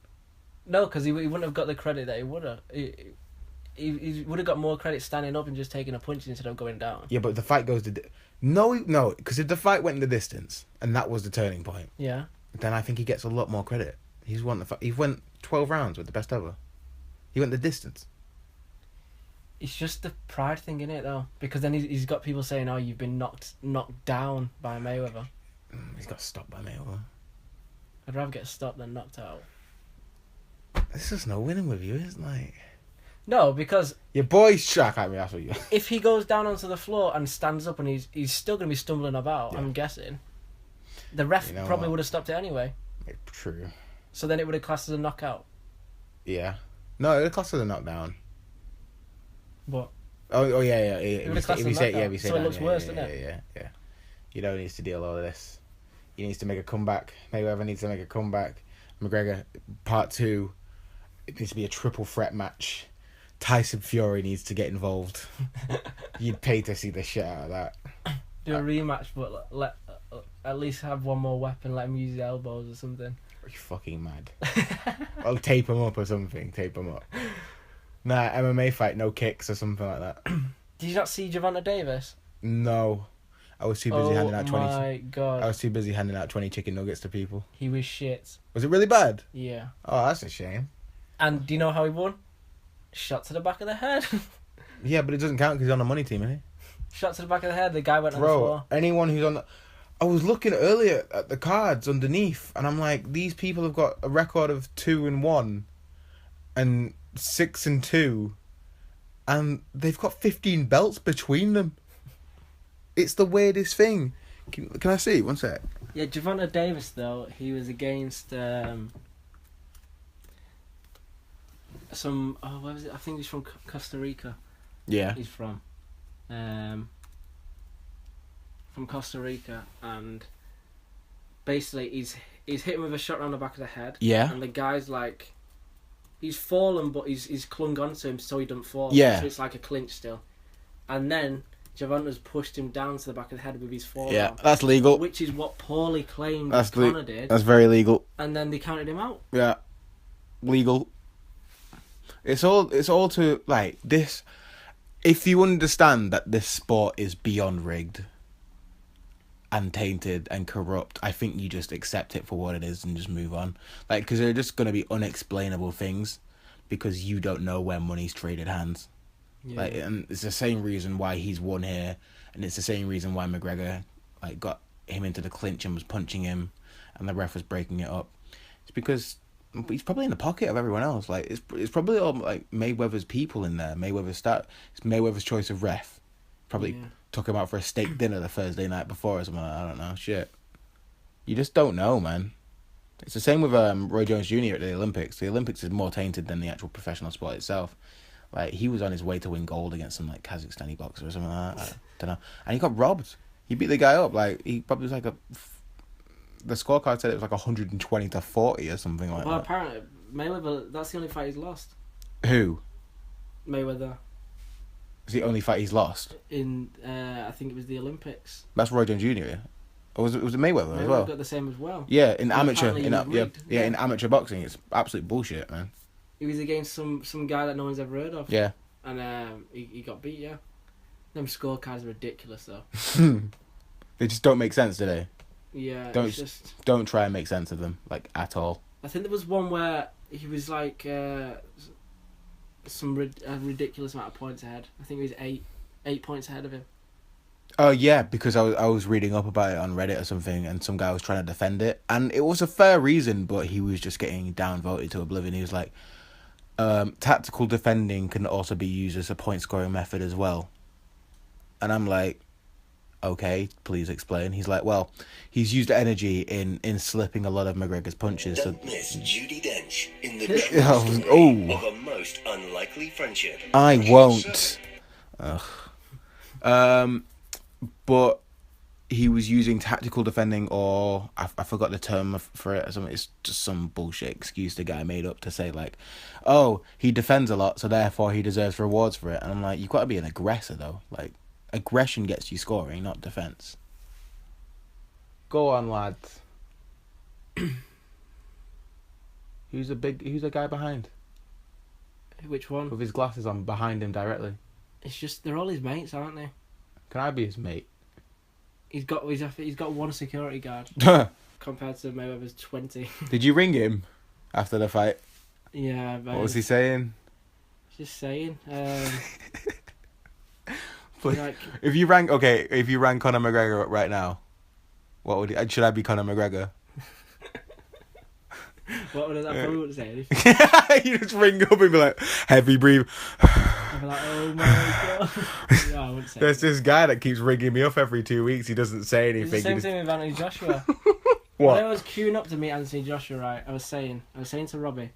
No, because he wouldn't have got the credit that he would have. He would have got more credit standing up and just taking a punch instead of going down. Yeah, but the fight goes to... No, because if the fight went in the distance, and that was the turning point, yeah, then I think he gets a lot more credit. He went 12 rounds with the best ever. He went the distance. It's just the pride thing, innit, though? Because then he's got people saying, "Oh, you've been knocked down by Mayweather." He's got stopped by Mayweather. I'd rather get stopped than knocked out. There's just no winning with you, isn't like. No, because your boy's track at me. That's what you. If he goes down onto the floor and stands up and he's still gonna be stumbling about, yeah. I'm guessing. The ref probably would have stopped it anyway. True. So then it would have classed as a knockout. Yeah. No, it would have classed as a knockdown. What? Oh yeah. It would have classed as a knockout. So it looks worse, doesn't it? Yeah. You don't need to deal with all of this. He needs to make a comeback. Mayweather needs to make a comeback. McGregor, part 2. It needs to be a triple threat match. Tyson Fury needs to get involved. You'd pay to see the shit out of that. Do a rematch, but let at least have one more weapon. Let him use the elbows or something. Are you fucking mad? I'll tape him up or something. Tape him up. Nah, MMA fight, no kicks or something like that. Did you not see Gervonta Davis? No. I was too busy handing out 20. Oh my god. I was too busy handing out 20 chicken nuggets to people. He was shit. Was it really bad? Yeah. Oh, that's a shame. And do you know how he won? Shot to the back of the head. Yeah, but it doesn't count because he's on the money team, isn't he? Shot to the back of the head, the guy went on the floor. Anyone who's on the... I was looking earlier at the cards underneath, and I'm like, these people have got a record of 2-1 and 6-2, and they've got 15 belts between them. It's the weirdest thing. Can I see? One sec. Yeah, Gervonta Davis, though, he was against... where was it? I think he's from Costa Rica. Yeah. He's from Costa Rica, and basically he's hit him with a shot around the back of the head. Yeah. And the guy's like, he's fallen, but he's clung onto him so he don't fall. Yeah. So it's like a clinch still. And then Gervonta's pushed him down to the back of the head with his forearm. Yeah, that's legal. Which is what Paulie claimed Conor did. That's very legal. And then they counted him out. Yeah. Legal. It's all to, like, this... If you understand that this sport is beyond rigged and tainted and corrupt, I think you just accept it for what it is and just move on. Like, because there are just going to be unexplainable things because you don't know where money's traded hands. Yeah. Like, and it's the same reason why he's won here, and it's the same reason why McGregor, like, got him into the clinch and was punching him and the ref was breaking it up. It's because... he's probably in the pocket of everyone else. Like, it's probably all like Mayweather's people in there. It's Mayweather's choice of ref. Probably took him out for a steak dinner the Thursday night before or something. I don't know. Shit. You just don't know, man. It's the same with Roy Jones Jr. at the Olympics. The Olympics is more tainted than the actual professional sport itself. Like, he was on his way to win gold against some, like, Kazakhstani boxer or something like that. I don't know. And he got robbed. He beat the guy up. Like, he probably was like the scorecard said it was like 120-40 or something like that. Well, apparently, Mayweather, that's the only fight he's lost. Who? Mayweather. It's the only fight he's lost? In, I think it was the Olympics. That's Roy Jones Jr., yeah? Or was it Mayweather as well? Got the same as well. Yeah, in amateur. In amateur boxing, it's absolute bullshit, man. He was against some guy that no one's ever heard of. Yeah. And he got beat, yeah. Them scorecards are ridiculous, though. They just don't make sense, do they? Yeah. Don't try and make sense of them, like, at all. I think there was one where he was like a ridiculous amount of points ahead. I think he was 8 points ahead of him. Oh yeah, because I was reading up about it on Reddit or something, and some guy was trying to defend it, and it was a fair reason, but he was just getting downvoted to oblivion. He was like, tactical defending can also be used as a point scoring method as well. And I'm like, okay, please explain. He's like, well, he's used energy in slipping a lot of McGregor's punches. Don't miss Judi Dench in the story of a most unlikely friendship. I won't. Ugh. But he was using tactical defending, or I forgot the term for it. It's just some bullshit excuse the guy made up to say, like, oh, he defends a lot, so therefore he deserves rewards for it. And I'm like, you've got to be an aggressor, though. Like, aggression gets you scoring, not defense. Go on, lads. Who's the guy behind? Which one? With his glasses on, behind him directly. It's just, they're all his mates, aren't they? Can I be his mate? He's got one security guard compared to Mayweather's 20. Did you ring him after the fight? Yeah. What was he saying? Just saying. Like, if you rang Conor McGregor right now, should I be Conor McGregor? What would I probably wouldn't say anything. You just ring up and be like, heavy breathe. I'd be like, oh my god. Yeah, I wouldn't say There's this guy that keeps ringing me up every 2 weeks. He doesn't say anything. It's the same thing with Anthony Joshua. What? When I was queuing up to meet Anthony Joshua, right, I was saying to Robbie,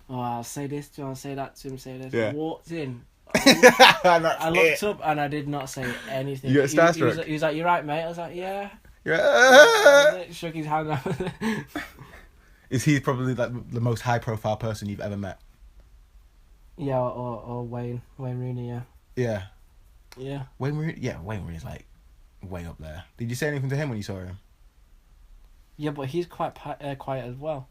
oh, I'll say this to him, I'll say that to him, say this. Yeah. I walked in. I looked up and I did not say anything. You got starstruck? He was like, "You right, mate?" I was like, "Yeah." Shook his hand out. Is he probably like the most high-profile person you've ever met? Yeah, or Wayne Rooney, yeah. Yeah. Yeah. Wayne Rooney's like way up there. Did you say anything to him when you saw him? Yeah, but he's quite quiet as well.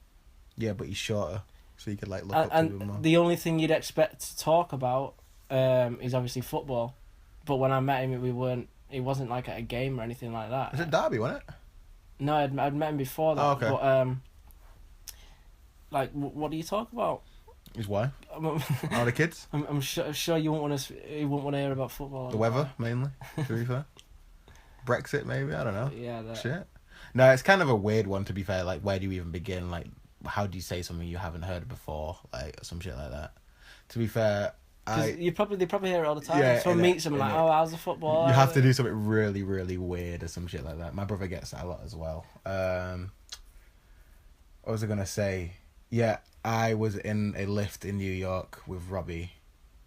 Yeah, but he's shorter, so you could like look up to him more. And the only thing you'd expect to talk about is obviously football. But when I met him, it wasn't like at a game or anything like that. Was it Derby, wasn't it? No, I'd met him before that. Oh, okay. But like, what do you talk about? His wife. All the kids. I'm sure you won't want to hear about football. The weather, mainly, to be fair. Brexit, maybe, I don't know. Yeah, that. Shit. No, it's kind of a weird one, to be fair. Like, where do you even begin? Like, how do you say something you haven't heard before? Like, some shit like that. To be fair, they probably hear it all the time. Yeah, Someone meets them like, oh, how's the football? You have to do something really, really weird or some shit like that. My brother gets that a lot as well. What was I gonna say? Yeah, I was in a lift in New York with Robbie,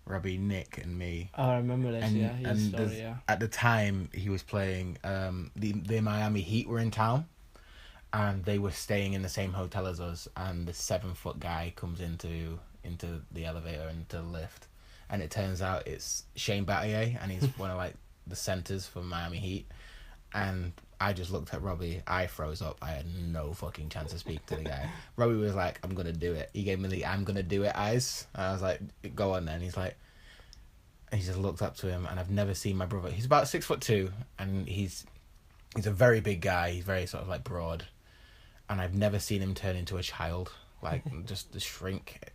Nick, and me. Oh, I remember this. Yeah. At the time, he was playing. The Miami Heat were in town, and they were staying in the same hotel as us. And the 7-foot guy comes into the elevator, into the lift, and it turns out it's Shane Battier, and he's one of like the centers for Miami Heat. And I just looked at Robbie. I froze up. I had no fucking chance to speak to the guy. Robbie was like, "I'm gonna do it." He gave me the "I'm gonna do it" eyes. And I was like, "Go on then." He's like, he just looked up to him, and I've never seen my brother. He's about 6'2", and he's a very big guy. He's very sort of like broad, and I've never seen him turn into a child, like just the shrink.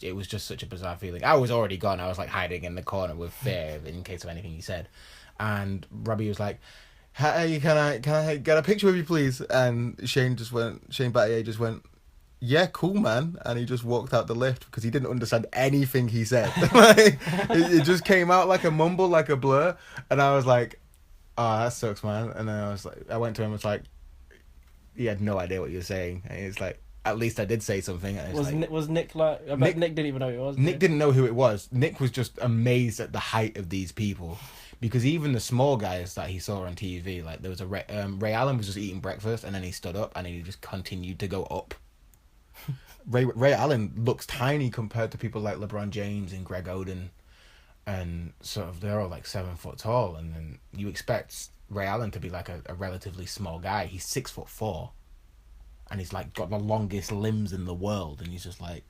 It was just such a bizarre feeling. I was already gone. I was like hiding in the corner with fear in case of anything he said, and Robbie was like, "Hey, can I get a picture with you, please?" And Shane Battier just went, "Yeah, cool, man." And he just walked out the lift because he didn't understand anything he said. Like, it just came out like a mumble, like a blur. And I was like, "Oh, that sucks, man." And then I went to him and was like, he had no idea what you were saying. And it's like, at least I did say something. And was Nick like? I bet Nick didn't even know who it was. Nick didn't know who it was. Nick was just amazed at the height of these people, because even the small guys that he saw on TV, like there was a Ray Allen was just eating breakfast, and then he stood up and he just continued to go up. Ray Allen looks tiny compared to people like LeBron James and Greg Oden, and sort of they're all like 7 foot tall, and then you expect Ray Allen to be like a relatively small guy. He's 6'4". And he's like got the longest limbs in the world, and he's just like,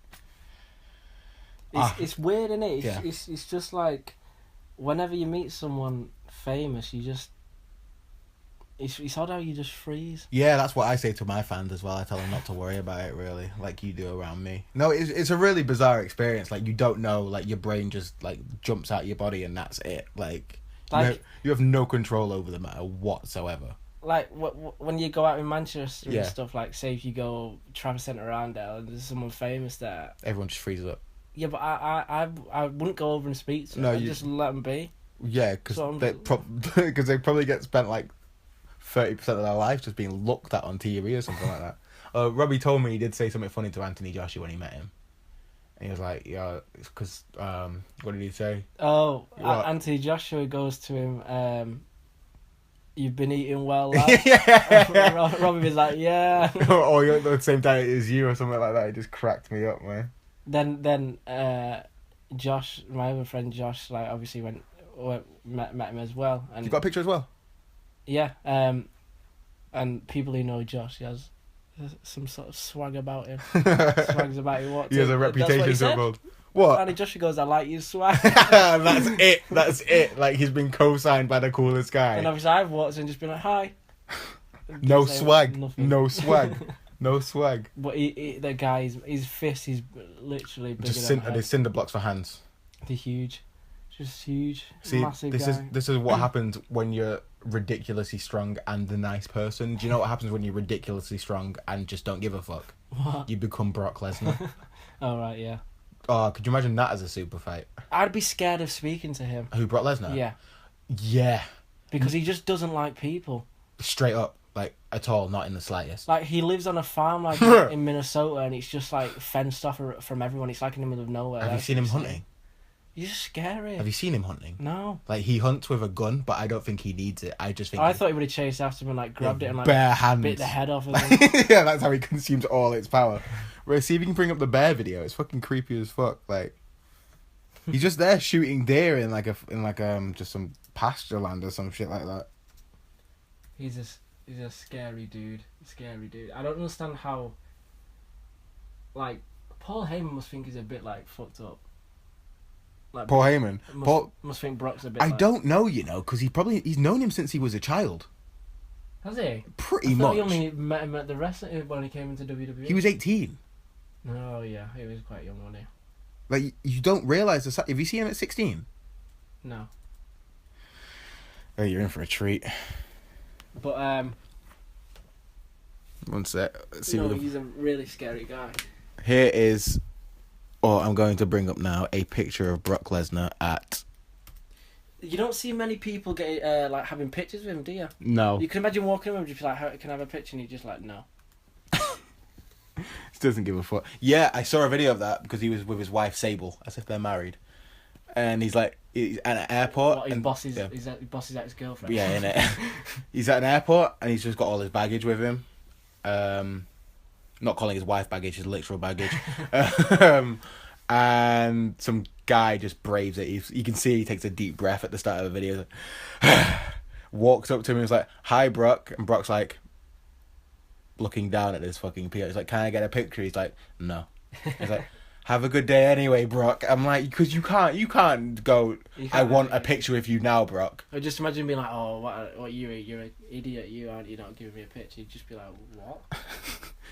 it's weird, isn't it? Yeah. It's just like, whenever you meet someone famous, you just, it's odd how you just freeze. Yeah, that's what I say to my fans as well. I tell them not to worry about it, really, like you do around me. No, it's a really bizarre experience. Like, you don't know, like your brain just like jumps out of your body and that's it. Like you have no control over the matter whatsoever. Like when you go out in Manchester and stuff, like say if you go Trafford Centre Arndale and there's someone famous there, everyone just freezes up. Yeah, but I wouldn't go over and speak to them. I'd just let them be. Yeah, because they probably get spent like 30% of their life just being looked at on TV or something like that. Robbie told me he did say something funny to Anthony Joshua when he met him. And he was like, yeah, it's because, what did he say? Oh, Anthony Joshua goes to him, you've been eating well, lad. Yeah. Robbie was like, yeah. Or you're at the same diet as you or something like that. It just cracked me up, man. Then Josh, my other friend Josh, like obviously met him as well. And you got a picture as well? Yeah, and people who know Josh, he has some sort of swag about him. Swags about him. What? He has a reputation to uphold. What? Andy Joshua goes, I like you, swag. That's it. Like, he's been co-signed by the coolest guy. And obviously I've walked in and just been like, hi. No swag. Nothing. No swag. No swag. But the guy, his fist is literally bigger than my head. There's cinder blocks for hands. They're huge. Just huge. See, massive this guy. is what happens when you're ridiculously strong and a nice person. Do you know what happens when you're ridiculously strong and just don't give a fuck? What? You become Brock Lesnar. Oh, right, yeah. Oh, could you imagine that as a super fight? I'd be scared of speaking to him. Who, Brock Lesnar? Yeah. Yeah. Because he just doesn't like people. Straight up. Like, at all, not in the slightest. Like, he lives on a farm, like, in Minnesota, and it's just, like, fenced off from everyone. It's, like, in the middle of nowhere. Have you seen him hunting? He's just scary. Have you seen him hunting? No. Like, he hunts with a gun, but I don't think he needs it. I just think... I thought he would have chased after him and, like, grabbed it and, like... bare hands. Bit the head off of him. Yeah, that's how he consumes all its power. Right, see if you can bring up the bear video. It's fucking creepy as fuck. Like, he's just there shooting deer in just some pasture land or some shit like that. He's a scary dude. Scary dude. I don't understand how... Like, Paul Heyman must think he's a bit, like, fucked up. Like, Paul Heyman? Must think Brock's a bit... I don't know, because he's known him since he was a child. Has he? Pretty much. He only met him at the wrestling when he came into WWE. He was 18. Oh, yeah. He was quite young, wasn't he? Like, you don't realise... Have you seen him at 16? No. Oh, you're in for a treat. But, one sec. Let's see he's a really scary guy. Here is... Oh, I'm going to bring up now a picture of Brock Lesnar at... You don't see many people get like having pictures with him, do you? No. You can imagine walking over and just be like, can I have a picture? And he's just like, no. He doesn't give a fuck. Yeah, I saw a video of that because he was with his wife Sable, as if they're married. And he's at an airport. What, his boss's ex-girlfriend? Yeah, innit? He's at an airport and he's just got all his baggage with him. Not calling his wife baggage, his literal baggage. And some guy just braves it. You can see he takes a deep breath at the start of the video. Walks up to him and is like, "Hi, Brock." And Brock's like, looking down at this fucking PO. He's like, "Can I get a picture?" He's like, "No." He's like, "Have a good day anyway, Brock." I'm like, because you can't go, "I want a picture with you now, Brock." I just imagine being like, "Oh, what you're an idiot, you aren't you not giving me a picture?" You'd just be like, "What?"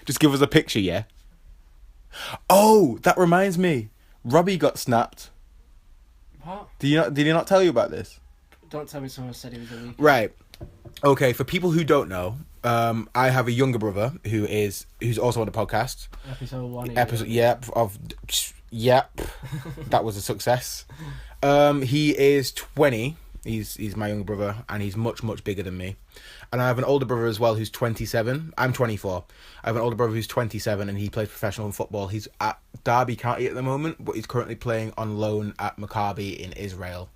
Just give us a picture, yeah? Oh, that reminds me. Robbie got snapped. What? Did he not tell you about this? Don't tell me someone said he was a weak. Right. Okay, for people who don't know, I have a younger brother who's also on the podcast. Episode 1. Yep. That was a success. He is 20 He's my younger brother, and he's much, much bigger than me. And I have an older brother as well who's 27. I'm 24. I have an older brother who's 27, and he plays professional football. He's at Derby County at the moment, but he's currently playing on loan at Maccabi in Israel.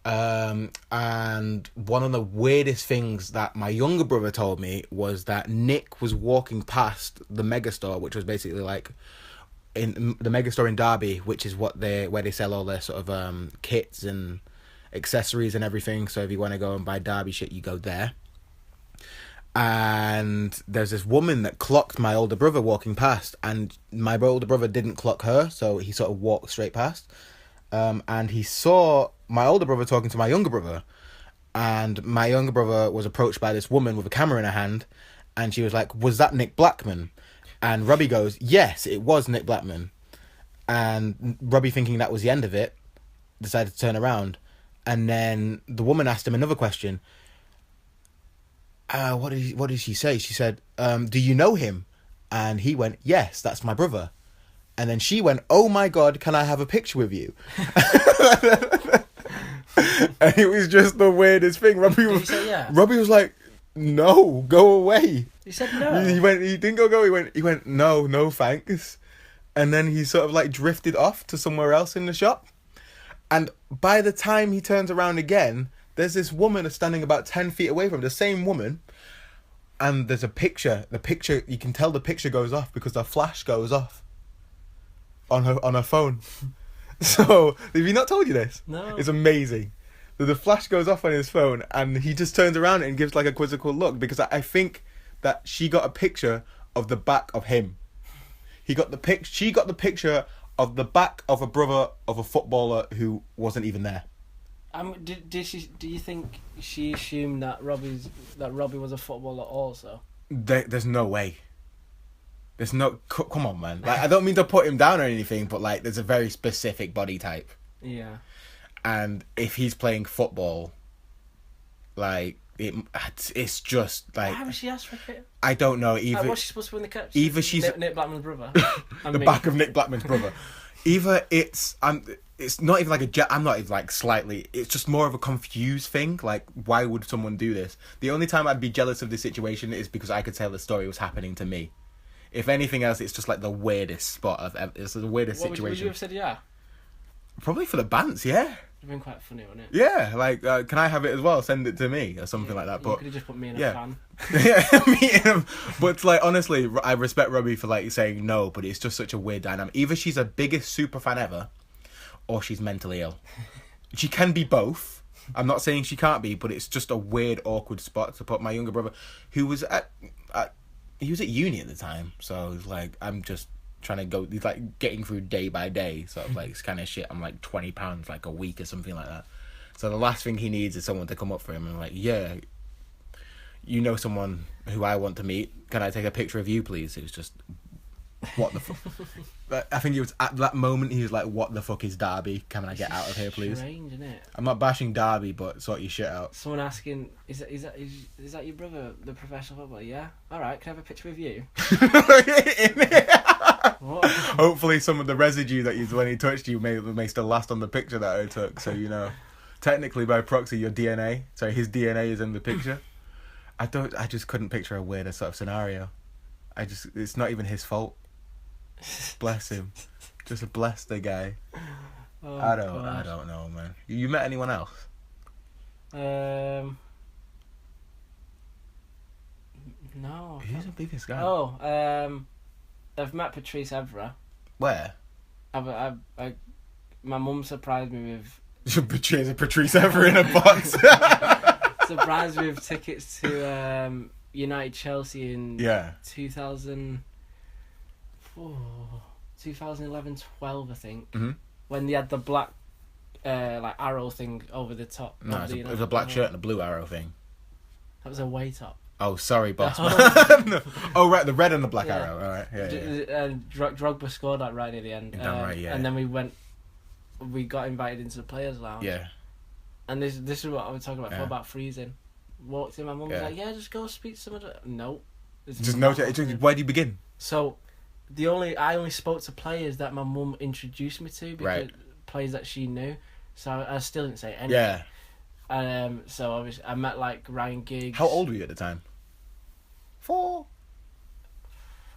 And one of the weirdest things that my younger brother told me was that Nick was walking past the Megastore, which was basically like in the Megastore in Derby, which is where they sell all their sort of kits and accessories and everything. So if you want to go and buy Derby shit, you go there. And there's this woman that clocked my older brother walking past, and my older brother didn't clock her, so he sort of walked straight past. And he saw my older brother talking to my younger brother, and my younger brother was approached by this woman with a camera in her hand, and she was like, "Was that Nick Blackman?" And Robbie goes, "Yes, it was Nick Blackman." And Robbie, thinking that was the end of it, decided to turn around, and then the woman asked him another question. What did she say? She said, "Do you know him?" And he went, "Yes, that's my brother." And then she went, "Oh my God, can I have a picture with you?" And it was just the weirdest thing. Robbie was like, "No, go away." He said no. He didn't go. He went, no thanks. And then he sort of like drifted off to somewhere else in the shop. And by the time he turns around again, there's this woman standing about 10 feet away from him, the same woman. And there's a picture. The picture, you can tell the picture goes off because the flash goes off on her phone. So, have you not told you this? No. It's amazing. The flash goes off on his phone, and he just turns around and gives like a quizzical look, because I think that she got a picture of the back of him. She got the picture of the back of a brother of a footballer who wasn't even there. Do you think she assumed that Robbie was a footballer also? There's no way. There's no... Come on, man. Like, I don't mean to put him down or anything, but like, there's a very specific body type. Yeah. And if he's playing football, like, it's just like... Why would she ask for it? I don't know. Either what's she supposed to win the cup? Either she's Nick Blackman's brother. The back of Nick Blackman's brother. Either it's not even like I'm not even like slightly. It's just more of a confused thing. Like, why would someone do this? The only time I'd be jealous of this situation is because I could tell the story was happening to me. If anything else, it's just like the weirdest spot I've ever. It's the weirdest situation. Would you have said yeah? Probably for the bants, yeah. It'd been quite funny, wouldn't it? Yeah, like, can I have it as well? Send it to me or something like that. But you could have just put me in a fan. Yeah, me and him. But like, honestly, I respect Robbie for like saying no, but it's just such a weird dynamic. Either she's the biggest super fan ever, or she's mentally ill. She can be both. I'm not saying she can't be, but it's just a weird, awkward spot to put my younger brother, who was at uni at the time. So it's like, I'm just trying to go, he's like getting through day by day, sort of like this kind of shit. I'm like £20 like a week or something like that. So the last thing he needs is someone to come up for him and like, yeah, you know someone who I want to meet. Can I take a picture of you, please? It was just, what the fuck? I think it was at that moment he was like, what the fuck is Derby? Can I get out of here, please? Strange, isn't it? I'm not bashing Derby, but sort your shit out. Someone asking, is that your brother, the professional footballer? Yeah. All right. Can I have a picture with you? What? Hopefully, some of the residue that used when he touched you may still last on the picture that I took. So you know, technically by proxy, your DNA. So his DNA is in the picture. I just couldn't picture a weirder sort of scenario. It's not even his fault. Bless him. Just bless the guy. Oh, I don't know, man. You met anyone else? No. Who's the biggest guy? Oh, I've met Patrice Evra. Where? My mum surprised me with... Patrice Evra in a box. surprised me with tickets to United Chelsea in 2011-12, I think. Mm-hmm. When they had the black like arrow thing over the top. No, it was a black shirt and a blue arrow thing. That was a way top. Oh, sorry, boss. No. Oh, right, the red and the black arrow. All right, yeah. Drogba scored that right near the end. Right, yeah. And then we got invited into the players' lounge. Yeah. And this is what I was talking about freezing. Walked in, my mum was like, "Yeah, just go speak to someone." No. Just no. Where do you begin? So, I only spoke to players that my mum introduced me to, because players that she knew. So I still didn't say anything. Yeah. So obviously I met like Ryan Giggs. How old were you at the time? 4.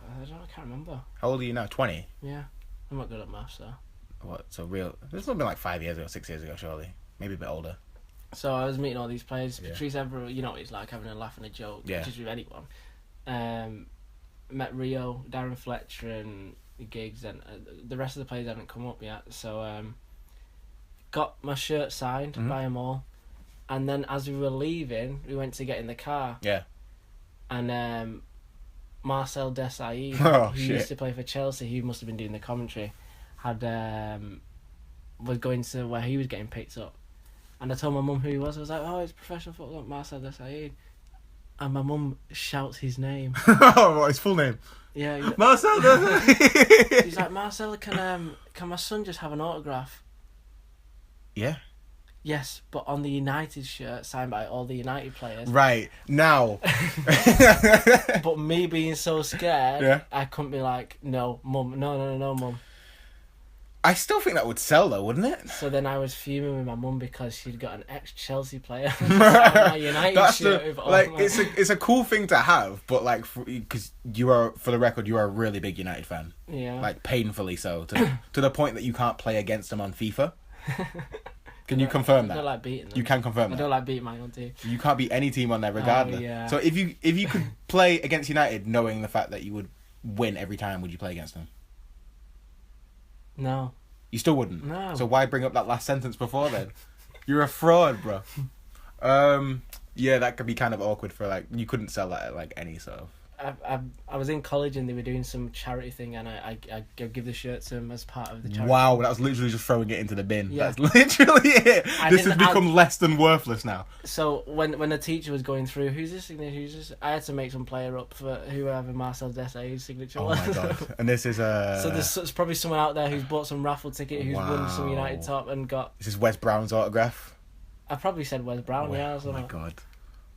I can't remember. How old are you now? 20. Yeah, I'm not good at maths though. What? So real? This would have been like 5 years ago, 6 years ago, surely. Maybe a bit older. So I was meeting all these players. Yeah. Patrice Evra, you know what he's like, having a laugh and a joke, Yeah. just with anyone. Met Rio, Darren Fletcher, and Giggs, and the rest of the players haven't come up yet. So got my shirt signed by them all, and then as we were leaving, we went to get in the car. Yeah. And Marcel Desailly, who used to play for Chelsea, he must have been doing the commentary, was going to where he was getting picked up. And I told my mum who he was. I was like, oh, it's professional footballer, Marcel Desailly. And my mum shouts his name. Oh, what, his full name? Yeah. Marcel Desailly. He's like, Marcel, can my son just have an autograph? Yeah. Yes, but on the United shirt, signed by all the United players. Right, now. But me being so scared, Yeah. I couldn't be like, no, mum, no, mum. I still think that would sell, though, wouldn't it? So then I was fuming with my mum because she'd got an ex-Chelsea player my United That's shirt. it's a cool thing to have, but like, because you are, for the record, you are a really big United fan. Yeah. Like, painfully so, to the point that you can't play against them on FIFA. Can you confirm that? I don't like beating them. You can confirm that. I don't like beating my own team. You can't beat any team on there regardless. Oh, yeah. So if you could play against United knowing the fact that you would win every time, would you play against them? No. You still wouldn't? No. So why bring up that last sentence before then? You're a fraud, bro. Yeah, that could be kind of awkward for like, you couldn't sell that at like any sort of... I was in college and they were doing some charity thing and I give the shirt to them as part of the charity. Wow, that was literally just throwing it into the bin. Yeah. That's literally it. This has become less than worthless now. So when the teacher was going through, who's this signature, who's this? I had to make some player up for whoever Marcel Desailly's signature was. Oh my god. And this is So there's probably someone out there who's bought some raffle ticket, who's won some United top and got... This is Wes Brown's autograph. I probably said Wes Brown, yeah. Oh my god.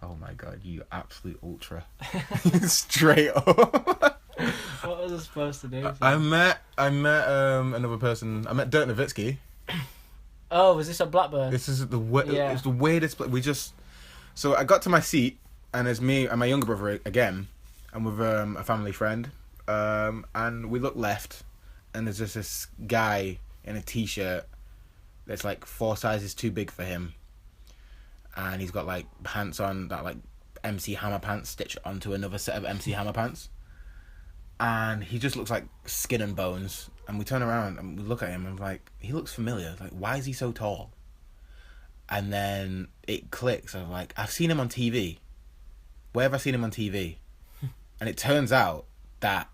Oh my god, you absolute ultra. Straight up. What was I supposed to do? So? I met another person. I met Dirk Nowitzki. Oh, was this at Blackburn? This is it's the weirdest. So I got to my seat, and it's me and my younger brother again, and with a family friend, and we look left, and there's just this guy in a t-shirt that's like 4 sizes too big for him. And he's got like pants on that like MC Hammer pants stitched onto another set of MC Hammer pants. And he just looks like skin and bones. And we turn around and we look at him and I'm like, he looks familiar. Like, why is he so tall? And then it clicks. I'm like, I've seen him on TV. Where have I seen him on TV? And it turns out that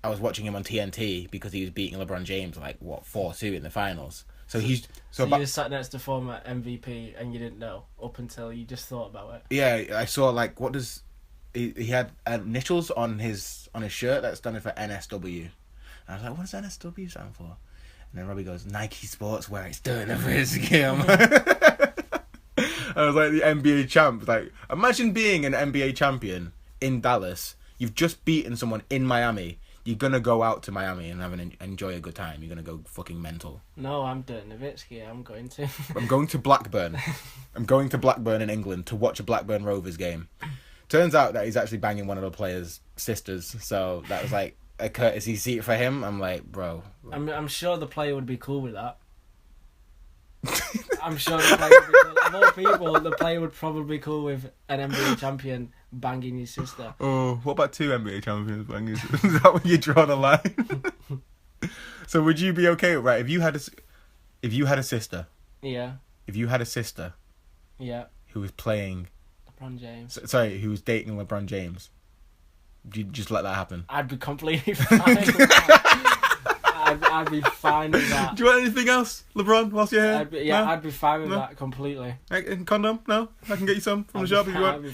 I was watching him on TNT because he was beating LeBron James like, 4-2 in the finals. So he's you were sat next to former MVP and you didn't know up until you just thought about it. Yeah, I saw like what does he had initials on his shirt that standing for NSW. And I was like, what does NSW stand for? And then Robbie goes, Nike Sportswear. It's doing it for his game. I was like, the NBA champ. Like, imagine being an NBA champion in Dallas. You've just beaten someone in Miami. You're gonna go out to Miami and enjoy a good time. You're gonna go fucking mental. No, I'm Dirk Nowitzki. I'm going to. I'm going to Blackburn. I'm going to Blackburn in England to watch a Blackburn Rovers game. Turns out that he's actually banging one of the players' sisters. So that was like a courtesy seat for him. I'm like, bro. I'm sure the player would be cool with that. I'm sure the player would be cool. Of all people, the player would probably be cool with an NBA champion banging his sister. Oh, what about 2 NBA champions banging his sister? Is that where you draw the line? So would you be okay with, right, if you had a sister. Yeah. If you had a sister. Yeah. Who was playing... LeBron James. Sorry, who was dating LeBron James. Do you just let that happen? I'd be completely fine with that. I'd be fine with that. Do you want anything else, LeBron, whilst you're here? I'd be fine with that completely. Condom? No? I can get you some from the shop if you want.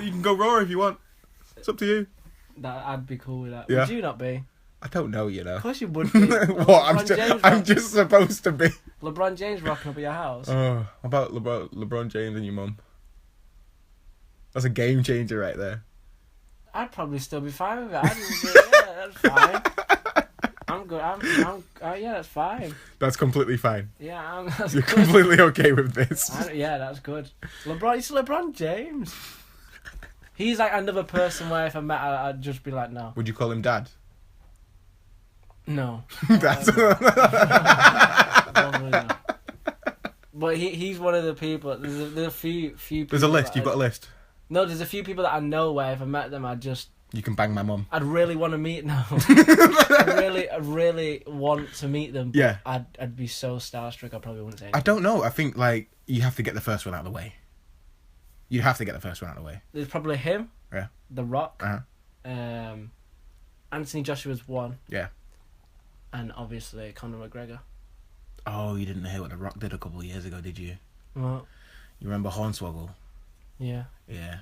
You can go raw if you want. It's up to you. I'd be cool with that. Yeah. Would you not be? I don't know, you know. Of course you would be. What? I'm just supposed to be. LeBron James rocking up at your house. Oh, about LeBron James and your mum. That's a game changer right there. I'd probably still be fine with it. Yeah, that's fine. I'm good. Yeah, that's fine. That's completely fine. Yeah, that's You're good. completely okay with this. Yeah, that's good. It's LeBron James. He's like another person where if I met, I'd just be like, no. Would you call him Dad? No. That's Probably not. But he's one of the people. There's a few people. There's a list. You've got a list. No, there's a few people that I know where if I met them, You can bang my mum. I'd really want to meet them. I really want to meet them. Yeah. I'd be so starstruck. I probably wouldn't say anything. I don't know. I think like you have to get the first one out of the way. You have to get the first one out of the way. There's probably him. Yeah. The Rock. Uh-huh. Anthony Joshua's one. Yeah. And obviously Conor McGregor. Oh, you didn't hear what The Rock did a couple of years ago, did you? What? You remember Hornswoggle? Yeah. Yeah.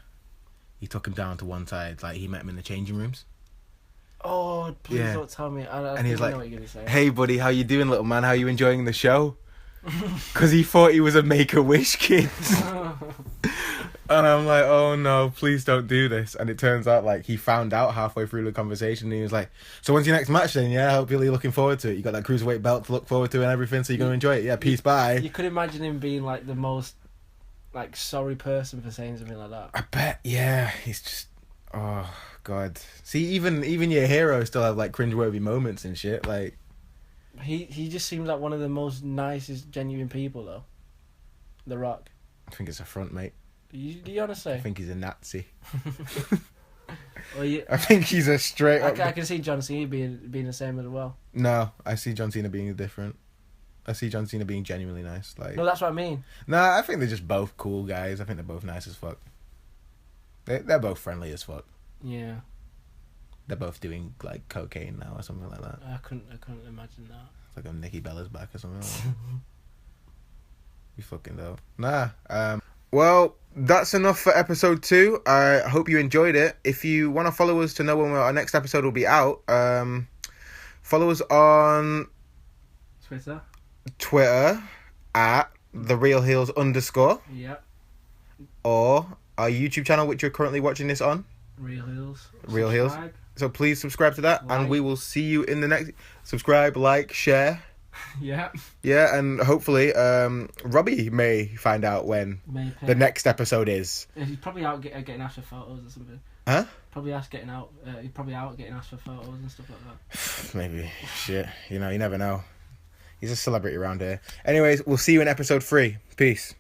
He took him down to one side, like he met him in the changing rooms. Oh, please don't tell me. I and he was like, know what you're gonna say. "Hey, buddy, how you doing, little man? How you enjoying the show?" Because he thought he was a Make-A-Wish kid. And I'm like, oh no, please don't do this. And it turns out like he found out halfway through the conversation and he was like, so when's your next match then? Yeah, I hope you're really looking forward to it. You got that cruiserweight belt to look forward to and everything, so you're going to enjoy it. Yeah, peace, bye. You could imagine him being like the most like sorry person for saying something like that. I bet, yeah. He's just, oh God. See, even your heroes still have like cringeworthy moments and shit. Like he just seems like one of the most nicest, genuine people though. The Rock. I think it's a front, mate. You honestly? I think he's a Nazi. Well, I think he's a straight up... I can see John Cena being the same as well. No, I see John Cena being different. I see John Cena being genuinely nice. Like, no, that's what I mean. Nah, I think they're just both cool guys. I think they're both nice as fuck. They're both friendly as fuck. Yeah. They're both doing like cocaine now or something like that. I couldn't imagine that. It's like a Nikki Bella's back or something like that. You fucking dope. Nah. Well, that's enough for episode 2. I hope you enjoyed it. If you want to follow us to know when our next episode will be out, follow us on Twitter at @TheRealHeels_. Yep. Or our YouTube channel, which you're currently watching this on. Real Heels. Real Heels. So please subscribe to that, and we will see you in the next. Subscribe, like, share. Yeah. Yeah, and hopefully, Robbie may find out when the next episode is. He's probably out getting asked for photos or something. Huh? Probably getting out. He's probably out getting asked for photos and stuff like that. Maybe. Shit. You never know. He's a celebrity around here. Anyways, we'll see you in episode 3. Peace.